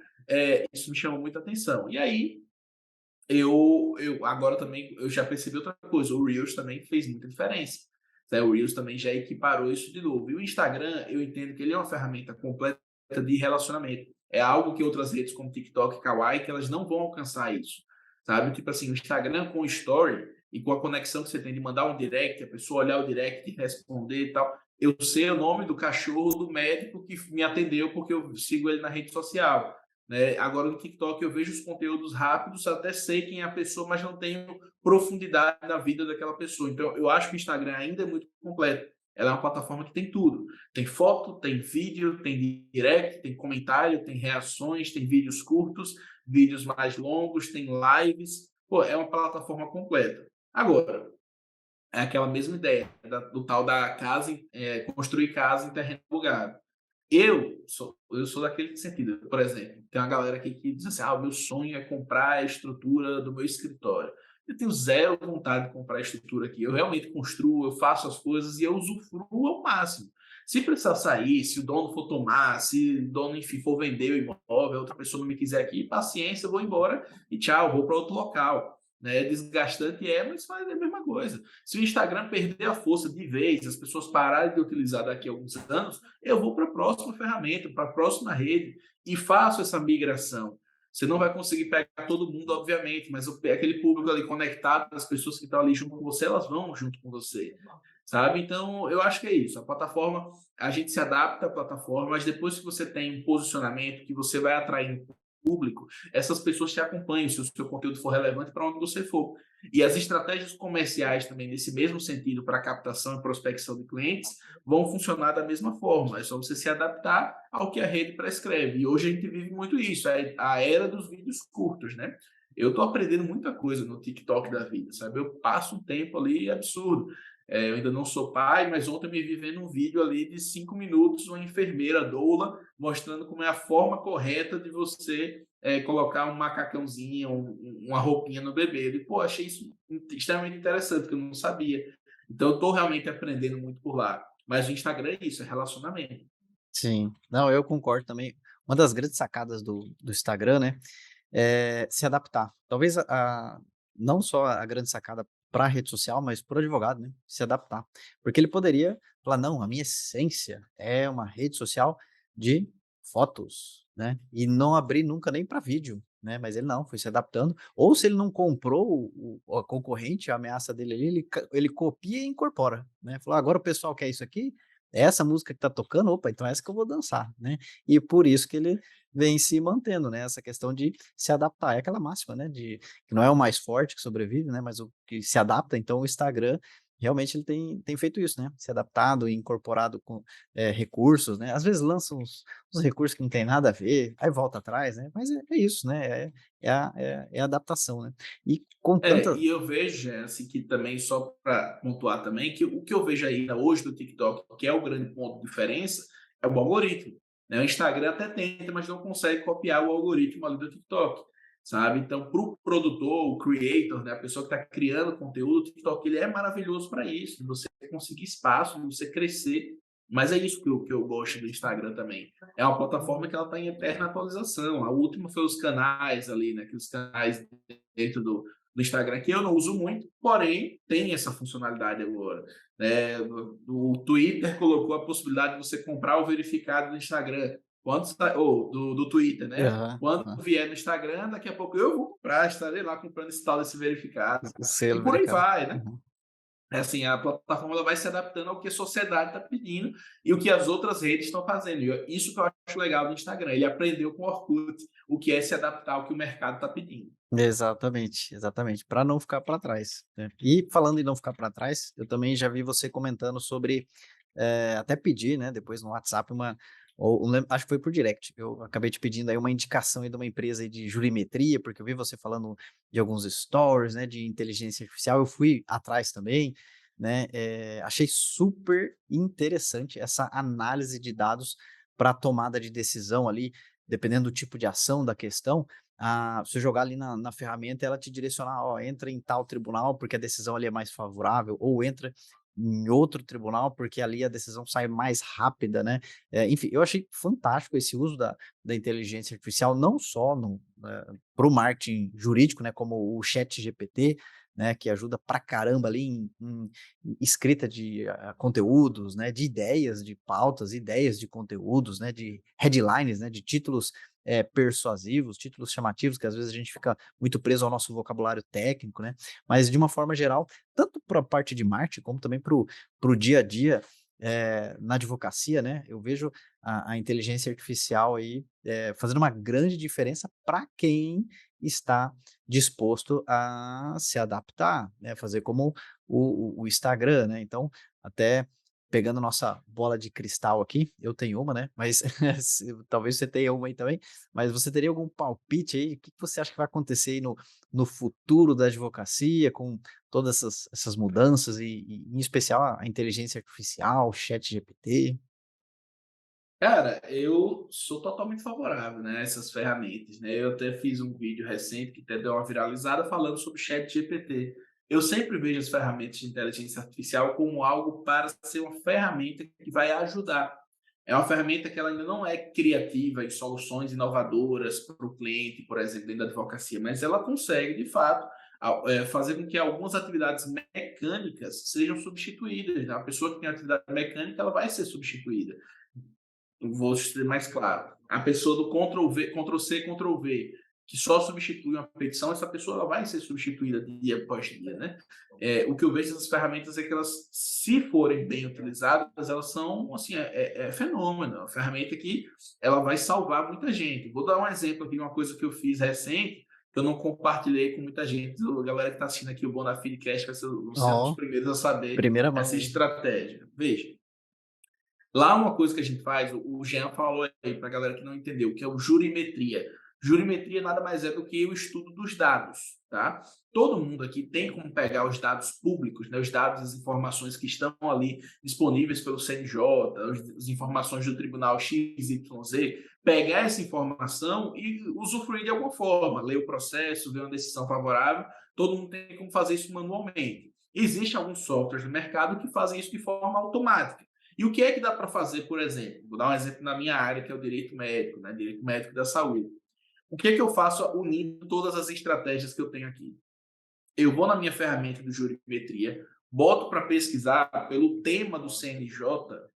isso me chamou muita atenção. E aí, eu agora também eu já percebi outra coisa, o Reels também fez muita diferença. Né? O Reels também já equiparou isso de novo. E o Instagram, eu entendo que ele é uma ferramenta completa de relacionamento. É algo que outras redes como TikTok e Kawaii, que elas não vão alcançar isso. Sabe? Tipo assim, o Instagram com o Story e com a conexão que você tem de mandar um direct, a pessoa olhar o direct e responder e tal. Eu sei o nome do cachorro do médico que me atendeu porque eu sigo ele na rede social, né? Agora no TikTok eu vejo os conteúdos rápidos, até sei quem é a pessoa, mas não tenho profundidade na vida daquela pessoa. Então eu acho que o Instagram ainda é muito completo. Ela é uma plataforma que tem tudo. Tem foto, tem vídeo, tem direct, tem comentário, tem reações, tem vídeos curtos, vídeos mais longos, tem lives. Pô, é uma plataforma completa. Agora, é aquela mesma ideia do tal da casa, construir casa em terreno alugado. Eu sou daquele sentido, por exemplo, tem uma galera aqui que diz assim: "Ah, o meu sonho é comprar a estrutura do meu escritório". Eu tenho zero vontade de comprar a estrutura aqui. Eu realmente construo, eu faço as coisas e eu usufruo ao máximo. Se precisar sair, se o dono for tomar, se o dono, enfim, for vender o imóvel, outra pessoa não me quiser aqui, paciência, eu vou embora e tchau, vou para outro local. né? É desgastante, mas faz a mesma coisa. Se o Instagram perder a força de vez, as pessoas pararem de utilizar daqui a alguns anos, eu vou para a próxima ferramenta, para a próxima rede e faço essa migração. Você não vai conseguir pegar todo mundo, obviamente, mas aquele público ali conectado, as pessoas que estão ali junto com você, elas vão junto com você, sabe? Então, eu acho que é isso. A plataforma, a gente se adapta à plataforma, mas depois que você tem um posicionamento, que você vai atraindo público, essas pessoas te acompanham se o seu conteúdo for relevante para onde você for. E as estratégias comerciais também, nesse mesmo sentido, para captação e prospecção de clientes, vão funcionar da mesma forma. É só você se adaptar ao que a rede prescreve. E hoje a gente vive muito isso, é a era dos vídeos curtos, né? Eu estou aprendendo muita coisa no TikTok da vida, sabe? Eu passo um tempo ali absurdo. Eu ainda não sou pai, mas ontem eu me vi vendo um vídeo ali de 5 minutos, uma enfermeira doula mostrando como é a forma correta de você colocar um macacãozinho, uma roupinha no bebê. E, pô, achei isso extremamente interessante, que eu não sabia. Então, eu estou realmente aprendendo muito por lá. Mas o Instagram é isso, é relacionamento. Sim. Não, eu concordo também. Uma das grandes sacadas do Instagram, né, é se adaptar. Talvez não só a grande sacada para a rede social, mas para o advogado, né, se adaptar. Porque ele poderia falar: "Não, a minha essência é uma rede social de fotos", né, e não abrir nunca nem para vídeo, né, mas ele não, foi se adaptando. Ou se ele não comprou a concorrente, a ameaça dele ali, ele copia e incorpora, né, falou: "Agora o pessoal quer isso aqui, é essa música que tá tocando, opa, então é essa que eu vou dançar", né. E por isso que ele vem se mantendo, né, essa questão de se adaptar. É aquela máxima, né, de que não é o mais forte que sobrevive, né, mas o que se adapta. Então o Instagram, realmente ele tem feito isso, né, se adaptado e incorporado com, recursos, né. Às vezes lança uns recursos que não tem nada a ver, aí volta atrás, né, mas é isso, né, é a adaptação, né. E com tanta E eu vejo, assim, que também, só para pontuar também, que o que eu vejo ainda hoje do TikTok, que é o grande ponto de diferença, é o algoritmo, né? O Instagram até tenta, mas não consegue copiar o algoritmo ali do TikTok, sabe? Então, para o produtor, o creator, né, a pessoa que está criando conteúdo, o TikTok ele é maravilhoso para isso, de você conseguir espaço, de você crescer. Mas é isso que eu gosto do Instagram também. É uma plataforma que ela está em eterna atualização. A última foi os canais ali, né? Aqueles canais dentro do Instagram, que eu não uso muito, porém tem essa funcionalidade agora. Né? O Twitter colocou a possibilidade de você comprar o verificado do Instagram, ou do Twitter, né? aham, Quando aham. vier no Instagram, daqui a pouco eu vou comprar, estarei lá comprando esse tal desse verificado. O E selo por aí verificado. vai, né? Uhum. É assim, a plataforma ela vai se adaptando ao que a sociedade está pedindo e o que as outras redes estão fazendo. E isso que eu acho legal do Instagram. Ele aprendeu com o Orkut o que é se adaptar ao que o mercado está pedindo. Exatamente, exatamente, para não ficar para trás, né. E falando em não ficar para trás, eu também já vi você comentando sobre, até pedir, né, depois no WhatsApp ou acho que foi por direct, eu acabei te pedindo aí uma indicação aí de uma empresa aí de jurimetria, porque eu vi você falando de alguns stories, né, de inteligência artificial, eu fui atrás também, né, achei super interessante essa análise de dados para tomada de decisão ali, dependendo do tipo de ação da questão, você jogar ali na ferramenta, ela te direcionar: "Ó, entra em tal tribunal, porque a decisão ali é mais favorável", ou entra em outro tribunal, porque ali a decisão sai mais rápida, né. Enfim, eu achei fantástico esse uso da inteligência artificial, não só para o marketing jurídico, né, como o ChatGPT, né, que ajuda pra caramba ali em escrita de, conteúdos, né, de ideias de pautas, ideias de conteúdos, né, de headlines, né, de títulos persuasivos, títulos chamativos, que às vezes a gente fica muito preso ao nosso vocabulário técnico, né? Mas de uma forma geral, tanto para a parte de marketing, como também para o dia a dia, na advocacia, né? Eu vejo a inteligência artificial aí fazendo uma grande diferença para quem está disposto a se adaptar, né? Fazer como o Instagram, né? Então, até pegando nossa bola de cristal aqui, eu tenho uma, né? Mas talvez você tenha uma aí também. Mas você teria algum palpite aí? O que que você acha que vai acontecer aí no futuro da advocacia, com todas essas mudanças e em especial a inteligência artificial, ChatGPT? Cara, eu sou totalmente favorável, né, a essas ferramentas, né. Eu até fiz um vídeo recente que até deu uma viralizada falando sobre o ChatGPT. Eu sempre vejo as ferramentas de inteligência artificial como algo para ser uma ferramenta que vai ajudar. É uma ferramenta que ela ainda não é criativa em soluções inovadoras para o cliente, por exemplo, dentro da advocacia, mas ela consegue, de fato, fazer com que algumas atividades mecânicas sejam substituídas, né? A pessoa que tem atividade mecânica, ela vai ser substituída. Eu vou ser mais claro. A pessoa do Ctrl V, Ctrl C, Ctrl V, que só substitui uma petição, essa pessoa ela vai ser substituída dia após dia, né? O que eu vejo dessas ferramentas é que elas, se forem bem utilizadas, elas são, assim, é fenômeno. É uma ferramenta que ela vai salvar muita gente. Vou dar um exemplo aqui de uma coisa que eu fiz recente, que eu não compartilhei com muita gente. A galera que está assistindo aqui o Bonafide Cast vai ser um dos Ó, primeiros a saber primeira essa mão, hein? estratégia. Veja, lá uma coisa que a gente faz, o Jean falou aí para a galera que não entendeu, que é o jurimetria. Jurimetria nada mais é do que o estudo dos dados, tá? Todo mundo aqui tem como pegar os dados públicos, né, os dados, as informações que estão ali disponíveis pelo CNJ, as informações do Tribunal XYZ, pegar essa informação e usufruir de alguma forma, ler o processo, ver uma decisão favorável, todo mundo tem como fazer isso manualmente. Existem alguns softwares no mercado que fazem isso de forma automática. E o que é que dá para fazer, por exemplo? Vou dar um exemplo na minha área, que é o direito médico, né? Direito médico da saúde. O que é que eu faço unindo todas as estratégias que eu tenho aqui? Eu vou na minha ferramenta do Jurimetria, boto para pesquisar pelo tema do CNJ,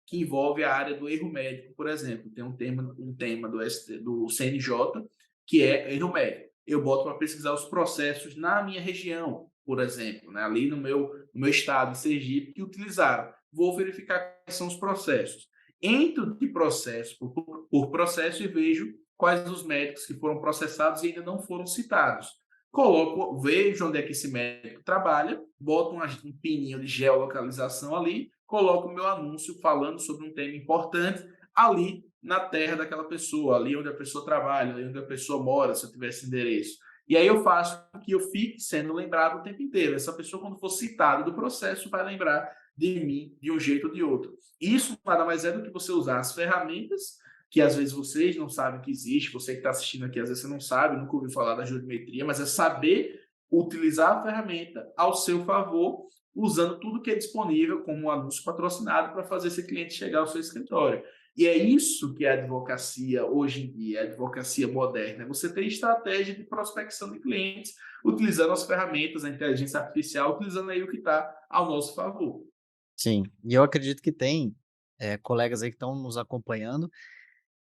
que envolve a área do erro médico, por exemplo. Tem um tema do CNJ, que é erro médico. Eu boto para pesquisar os processos na minha região, por exemplo, né? Ali no meu estado, em Sergipe, que utilizaram. Vou verificar quais são os processos. Entro de processo por processo e vejo quais os médicos que foram processados e ainda não foram citados. Coloco, vejo onde é que esse médico trabalha, boto um pininho de geolocalização ali, coloco o meu anúncio falando sobre um tema importante ali na terra daquela pessoa, ali onde a pessoa trabalha, ali onde a pessoa mora, se eu tiver esse endereço. E aí eu faço com que eu fique sendo lembrado o tempo inteiro. Essa pessoa, quando for citada do processo, vai lembrar de mim de um jeito ou de outro. Isso nada mais é do que você usar as ferramentas que às vezes vocês não sabem que existe, você que está assistindo aqui, às vezes você não sabe, nunca ouviu falar da jurimetria, mas é saber utilizar a ferramenta ao seu favor, usando tudo que é disponível como um anúncio patrocinado para fazer esse cliente chegar ao seu escritório. E é isso que é a advocacia hoje em dia, a advocacia moderna. Você tem estratégia de prospecção de clientes, utilizando as ferramentas, a inteligência artificial, utilizando aí o que está ao nosso favor. Sim, e eu acredito que tem, colegas aí que estão nos acompanhando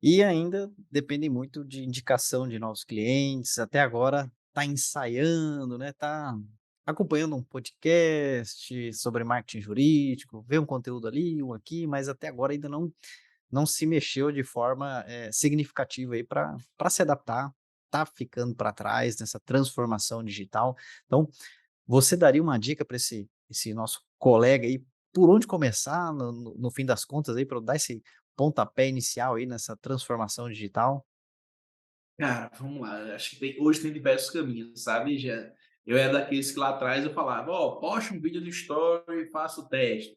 e ainda dependem muito de indicação de novos clientes, até agora está ensaiando, né, tá acompanhando um podcast sobre marketing jurídico, vê um conteúdo ali, um aqui, mas até agora ainda não se mexeu de forma, significativa aí para se adaptar, tá ficando para trás nessa transformação digital. Então, você daria uma dica para esse nosso colega aí, por onde começar no fim das contas aí, para dar esse pontapé inicial aí nessa transformação digital? Cara, vamos lá. Acho que hoje tem diversos caminhos, sabe, já. Eu era daqueles que lá atrás eu falava, ó, poste um vídeo do Story e faça o teste.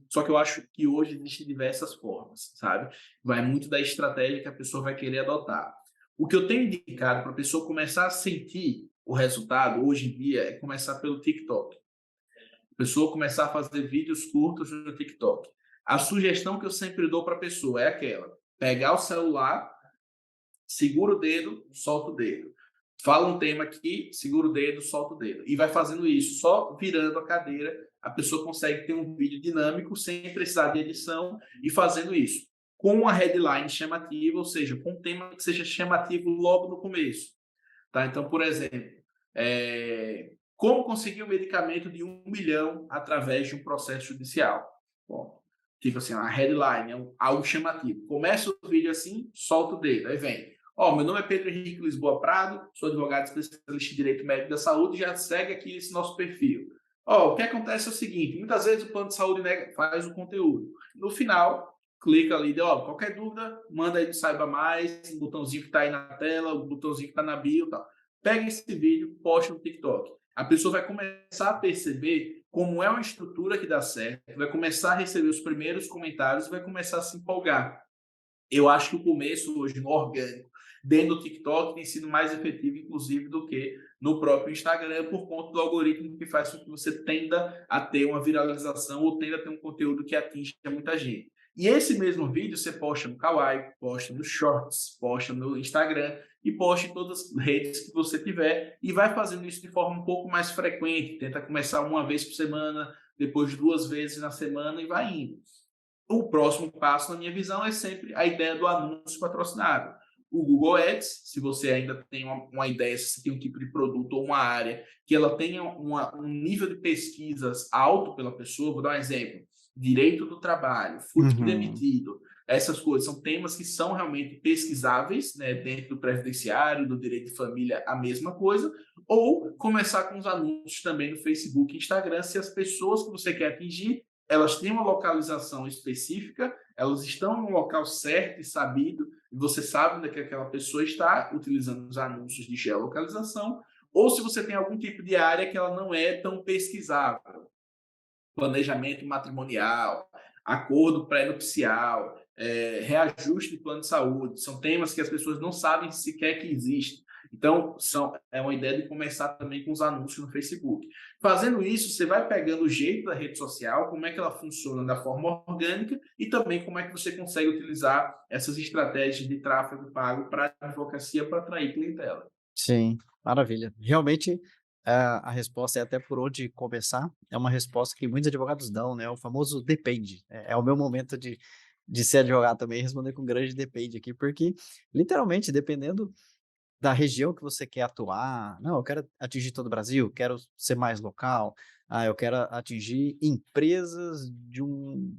Só que eu acho que hoje existem diversas formas, sabe? Vai muito da estratégia que a pessoa vai querer adotar. O que eu tenho indicado para a pessoa começar a sentir o resultado hoje em dia é começar pelo TikTok. A pessoa começar a fazer vídeos curtos no TikTok. A sugestão que eu sempre dou para a pessoa é aquela: pegar o celular, segura o dedo, solta o dedo. Fala um tema aqui, segura o dedo, solta o dedo. E vai fazendo isso, só virando a cadeira, a pessoa consegue ter um vídeo dinâmico sem precisar de edição e fazendo isso. Com uma headline chamativa, ou seja, com um tema que seja chamativo logo no começo. Tá? Então, por exemplo, como conseguir um medicamento de 1 milhão através de um processo judicial? Bom, tipo assim, a headline é algo chamativo. Começa o vídeo assim, solta o dedo, aí vem. Ó, meu nome é Pedro Henrique Lisboa Prado, sou advogado especialista em direito médico da saúde, já segue aqui esse nosso perfil. Ó, o que acontece é o seguinte, muitas vezes o plano de saúde faz o conteúdo. No final, clica ali, ó, qualquer dúvida, manda aí no Saiba Mais, o botãozinho que está aí na tela, o botãozinho que está na bio e tal. Pega esse vídeo, posta no TikTok. A pessoa vai começar a perceber como é uma estrutura que dá certo, vai começar a receber os primeiros comentários e vai começar a se empolgar. Eu acho que o começo hoje no orgânico, dentro do TikTok, tem sido mais efetivo, inclusive, do que no próprio Instagram, por conta do algoritmo que faz com que você tenda a ter uma viralização ou tenda a ter um conteúdo que atinja muita gente. E esse mesmo vídeo você posta no Kawaii, posta no Shorts, posta no Instagram e posta em todas as redes que você tiver e vai fazendo isso de forma um pouco mais frequente. Tenta começar uma vez por semana, depois 2 vezes na semana e vai indo. O próximo passo, na minha visão, é sempre a ideia do anúncio patrocinado. O Google Ads, se você ainda tem uma ideia, se você tem um tipo de produto ou uma área que ela tenha um nível de pesquisas alto pela pessoa, vou dar um exemplo: direito do trabalho, fui Uhum. demitido, essas coisas são temas que são realmente pesquisáveis, né, dentro do previdenciário, do direito de família, a mesma coisa, ou começar com os anúncios também no Facebook e Instagram, se as pessoas que você quer atingir elas têm uma localização específica, elas estão no local certo e sabido, e você sabe onde é que aquela pessoa está utilizando os anúncios de geolocalização, ou se você tem algum tipo de área que ela não é tão pesquisável, planejamento matrimonial, acordo pré-nupcial, reajuste de plano de saúde, são temas que as pessoas não sabem sequer que existem. Então, é uma ideia de começar também com os anúncios no Facebook. Fazendo isso, você vai pegando o jeito da rede social, como é que ela funciona da forma orgânica e também como é que você consegue utilizar essas estratégias de tráfego pago para a advocacia para atrair clientela. Sim, maravilha. Realmente, a resposta é até por onde começar, é uma resposta que muitos advogados dão, né, o famoso depende. É o meu momento de ser advogado também, responder com grande depende aqui, porque literalmente dependendo da região que você quer atuar, não, eu quero atingir todo o Brasil, quero ser mais local, eu quero atingir empresas de um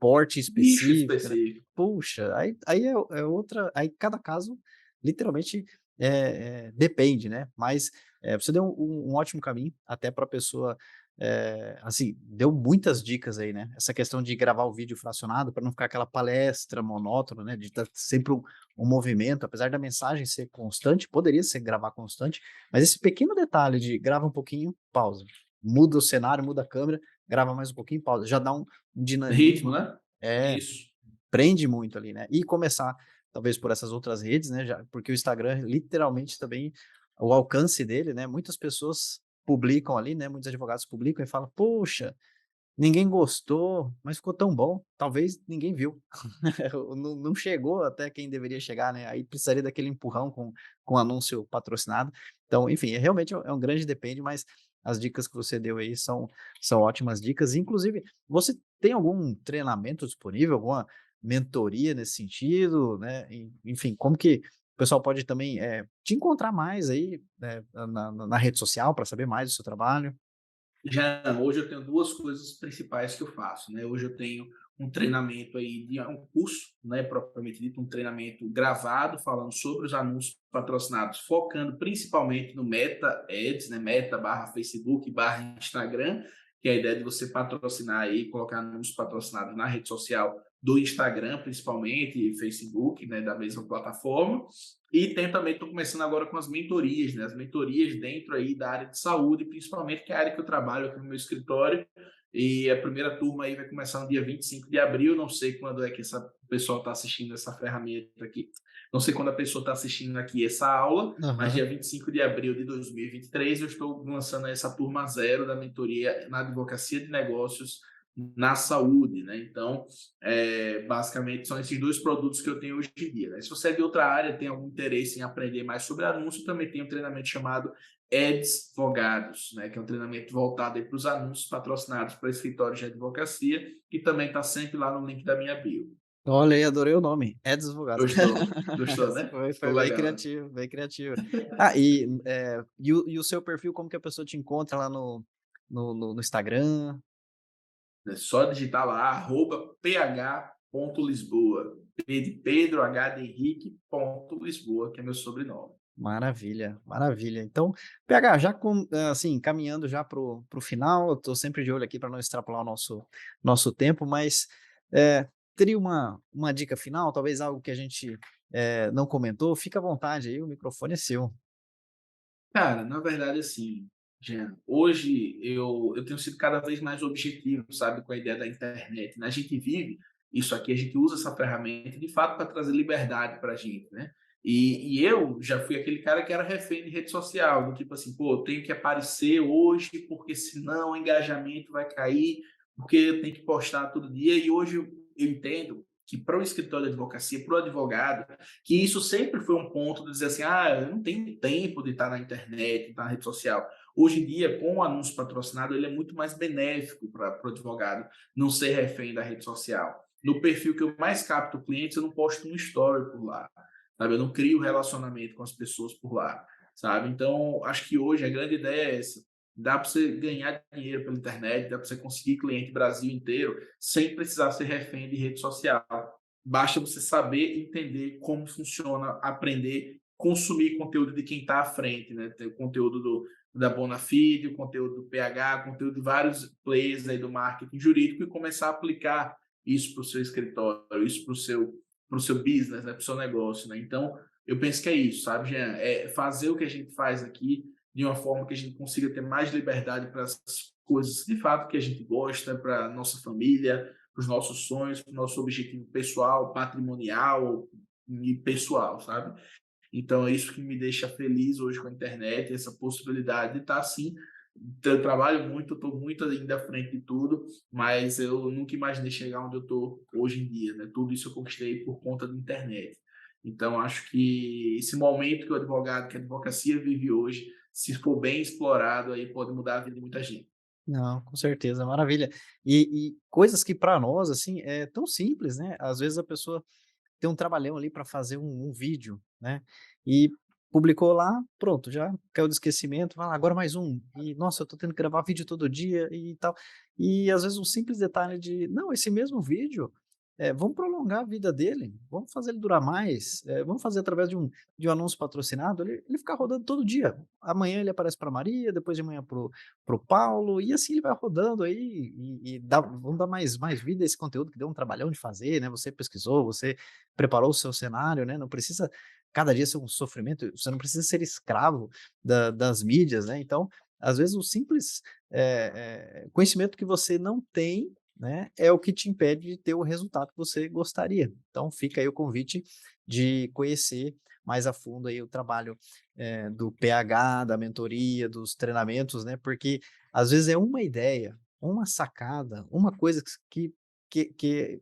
porte Nicho específico, né. específico. Puxa, aí é outra, aí cada caso literalmente, depende, né, mas, você deu um ótimo caminho até para a pessoa, assim, deu muitas dicas aí, né, essa questão de gravar o vídeo fracionado para não ficar aquela palestra monótona, né, de estar sempre um movimento, apesar da mensagem ser constante, poderia ser gravar constante, mas esse pequeno detalhe de grava um pouquinho, pausa, muda o cenário, muda a câmera, grava mais um pouquinho, pausa, já dá um Ritmo, dinamismo, né? é, Isso. prende muito ali, né. E começar talvez por essas outras redes, né, já porque o Instagram literalmente também o alcance dele, né, muitas pessoas publicam ali, né, muitos advogados publicam e falam: "Poxa, ninguém gostou, mas ficou tão bom, talvez ninguém viu". Não chegou até quem deveria chegar, né, aí precisaria daquele empurrão com anúncio patrocinado. Então, enfim, realmente é um grande depende, mas as dicas que você deu aí são ótimas dicas. Inclusive, você tem algum treinamento disponível, alguma mentoria nesse sentido, né, enfim, como que o pessoal pode também, te encontrar mais aí, né, na rede social para saber mais do seu trabalho? Já hoje eu tenho 2 coisas principais que eu faço, né. Hoje eu tenho um treinamento aí de um curso, né, propriamente dito, um treinamento gravado falando sobre os anúncios patrocinados, focando principalmente no Meta Ads, né, Meta/Facebook/Instagram, que é a ideia de você patrocinar aí, colocar anúncios patrocinados na rede social do Instagram, principalmente, e Facebook, né, da mesma plataforma. E tem também, estou começando agora com as mentorias, né? As mentorias dentro aí da área de saúde, principalmente, que é a área que eu trabalho aqui no meu escritório. E a primeira turma aí vai começar no dia 25 de abril. Não sei quando é que o pessoal está assistindo essa ferramenta aqui. Não sei quando a pessoa está assistindo aqui essa aula, mas Aham. dia 25 de abril de 2023 eu estou lançando essa turma zero da mentoria na advocacia de negócios na saúde, né? Então, basicamente são esses 2 produtos que eu tenho hoje em dia, né. Se você é de outra área, tem algum interesse em aprender mais sobre anúncio, também tem um treinamento chamado Advogados, né, que é um treinamento voltado para os anúncios patrocinados para escritórios de advocacia, que também está sempre lá no link da minha bio. Olha aí, adorei o nome, é Advogados. Gostou, Esse né? foi Ficou bem legal, né? criativo, bem criativo. Ah, e o seu perfil, como que a pessoa te encontra lá no Instagram? É só digitar lá, @ph.lisboa, P de Pedro, H de Henrique, ponto Lisboa, que é meu sobrenome. Maravilha, maravilha. Então, PH, já assim, caminhando já para o final, eu estou sempre de olho aqui para não extrapolar o nosso tempo, mas, teria uma dica final, talvez algo que a gente, não comentou? Fica à vontade aí, o microfone é seu. Cara, na verdade, assim, Jean, hoje eu tenho sido cada vez mais objetivo, sabe, com a ideia da internet, né? A gente vive isso aqui, a gente usa essa ferramenta de fato para trazer liberdade para a gente, né? E eu já fui aquele cara que era refém de rede social, do tipo assim, pô, eu tenho que aparecer hoje porque senão o engajamento vai cair, porque eu tenho que postar todo dia. E hoje eu entendo que para o escritório de advocacia, para o advogado, que isso sempre foi um ponto de dizer assim: ah, eu não tenho tempo de estar na internet, estar na rede social. Hoje em dia, com o anúncio patrocinado, ele é muito mais benéfico para o advogado não ser refém da rede social. No perfil que eu mais capto clientes, eu não posto um story por lá, sabe? Eu não crio relacionamento com as pessoas por lá, sabe? Então, acho que hoje a grande ideia é essa. Dá para você ganhar dinheiro pela internet, dá para você conseguir cliente Brasil inteiro sem precisar ser refém de rede social. Basta você saber entender como funciona, aprender, consumir conteúdo de quem está à frente, né? Tem o conteúdo da Bonafide, o conteúdo do PH, conteúdo de vários players aí do marketing jurídico e começar a aplicar isso para o seu escritório, isso para o seu business, né? Para o seu negócio, né? Então, eu penso que é isso, sabe, Jean? É fazer o que a gente faz aqui de uma forma que a gente consiga ter mais liberdade para as coisas de fato que a gente gosta, para a nossa família, para os nossos sonhos, para o nosso objetivo pessoal, patrimonial e pessoal, sabe? Então é isso que me deixa feliz hoje com a internet, essa possibilidade de estar assim. Eu trabalho muito, estou muito ainda à frente de tudo, mas eu nunca imaginei chegar onde eu estou hoje em dia, né? Tudo isso eu conquistei por conta da internet. Então acho que esse momento que o advogado, que a advocacia vive hoje, se for bem explorado, aí pode mudar a vida de muita gente. Não, com certeza, maravilha. E coisas que para nós, assim, é tão simples, né, às vezes a pessoa tem um trabalhão ali para fazer um vídeo, né, e publicou lá, pronto, já caiu do esquecimento, vai lá, agora mais um, e nossa, eu tô tendo que gravar vídeo todo dia e tal. E às vezes um simples detalhe de, não, esse mesmo vídeo, vamos prolongar a vida dele, vamos fazer ele durar mais, vamos fazer através de um anúncio patrocinado, ele ficar rodando todo dia. Amanhã ele aparece para Maria, depois de amanhã pro Paulo, e assim ele vai rodando aí vamos dar mais vida a esse conteúdo que deu um trabalhão de fazer, né? Você pesquisou, você preparou o seu cenário, né? Não precisa cada dia ser um sofrimento, você não precisa ser escravo das mídias, né? Então, às vezes, o simples conhecimento que você não tem, né, é o que te impede de ter o resultado que você gostaria. Então, fica aí o convite de conhecer mais a fundo aí o trabalho do PH, da mentoria, dos treinamentos, né? Porque às vezes é uma ideia, uma sacada, uma coisa que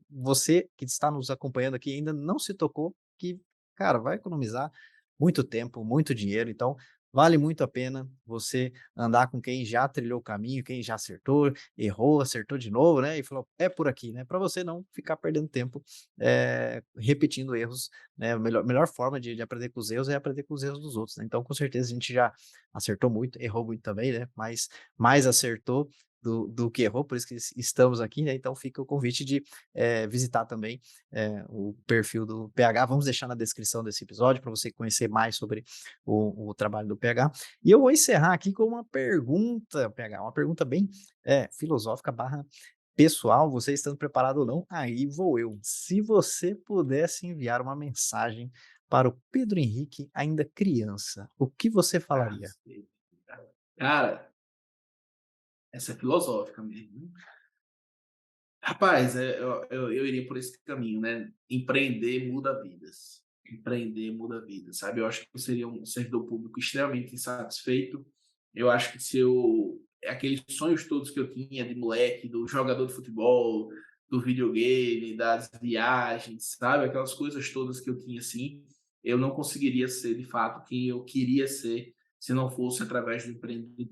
você que está nos acompanhando aqui ainda não se tocou, que, cara, vai economizar muito tempo, muito dinheiro. Então, vale muito a pena você andar com quem já trilhou o caminho, quem já acertou, errou, acertou de novo, né? E falou, é por aqui, né? Para você não ficar perdendo tempo repetindo erros, né? A melhor forma de aprender com os erros é aprender com os erros dos outros, né? Então, com certeza, a gente já acertou muito, errou muito também, né? Mas mais acertou do que errou, por isso que estamos aqui, né? Então fica o convite de visitar também o perfil do PH. Vamos deixar na descrição desse episódio para você conhecer mais sobre o trabalho do PH. E eu vou encerrar aqui com uma pergunta, PH, uma pergunta bem filosófica barra pessoal. Você estando preparado ou não, aí vou eu. Se você pudesse enviar uma mensagem para o Pedro Henrique, ainda criança, o que você Ah, falaria? sei. Cara, essa é filosófica mesmo. Rapaz, eu iria por esse caminho, né? Empreender muda vidas. Empreender muda vidas, sabe? Eu acho que eu seria um servidor público extremamente insatisfeito. Eu acho que se eu. Aqueles sonhos todos que eu tinha de moleque, do jogador de futebol, do videogame, das viagens, sabe? Aquelas coisas todas que eu tinha assim, eu não conseguiria ser de fato quem eu queria ser se não fosse através do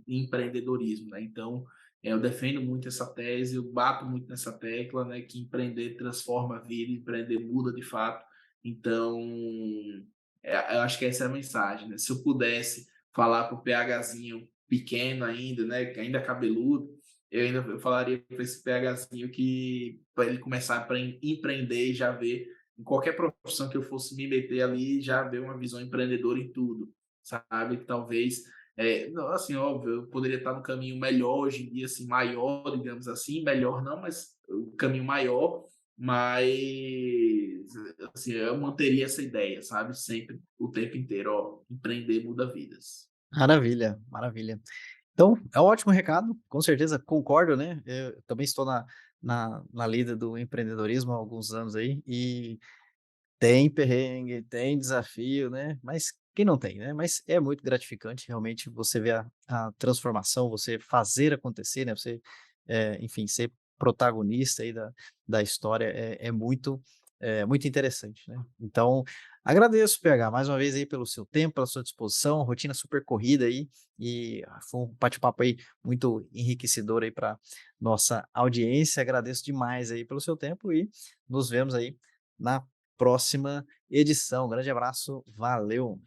empreendedorismo, né? Então. Eu defendo muito essa tese, eu bato muito nessa tecla, né, que empreender transforma a vida, empreender muda de fato. Então, eu acho que essa é a mensagem, né? Se eu pudesse falar para o PHzinho pequeno ainda, né, que ainda é cabeludo, eu falaria para esse PHzinho que para ele começar a empreender e já ver em qualquer profissão que eu fosse me meter ali, já ver uma visão empreendedora em tudo, sabe? Talvez não, assim, óbvio, eu poderia estar no caminho melhor hoje em dia, assim, maior, digamos assim, melhor não, mas o caminho maior, mas, assim, eu manteria essa ideia, sabe? Sempre, o tempo inteiro, ó, empreender muda vidas. Maravilha, maravilha. Então, é um ótimo recado, com certeza concordo, né? Eu também estou na lida do empreendedorismo há alguns anos aí, e tem perrengue, tem desafio, né? Mas quem não tem, né? Mas é muito gratificante realmente você ver a transformação, você fazer acontecer, né? Você, enfim, ser protagonista aí da história muito interessante, né. Então, agradeço, PH, mais uma vez aí pelo seu tempo, pela sua disposição, rotina super corrida aí, e foi um bate-papo aí muito enriquecedor aí para nossa audiência. Agradeço demais aí pelo seu tempo e nos vemos aí na próxima edição. Grande abraço, valeu.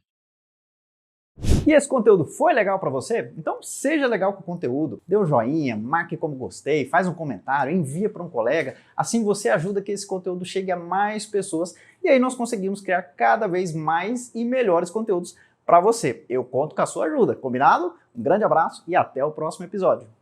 E esse conteúdo foi legal para você? Então seja legal com o conteúdo, dê um joinha, marque como gostei, faz um comentário, envia para um colega, assim você ajuda que esse conteúdo chegue a mais pessoas e aí nós conseguimos criar cada vez mais e melhores conteúdos para você. Eu conto com a sua ajuda, combinado? Um grande abraço e até o próximo episódio.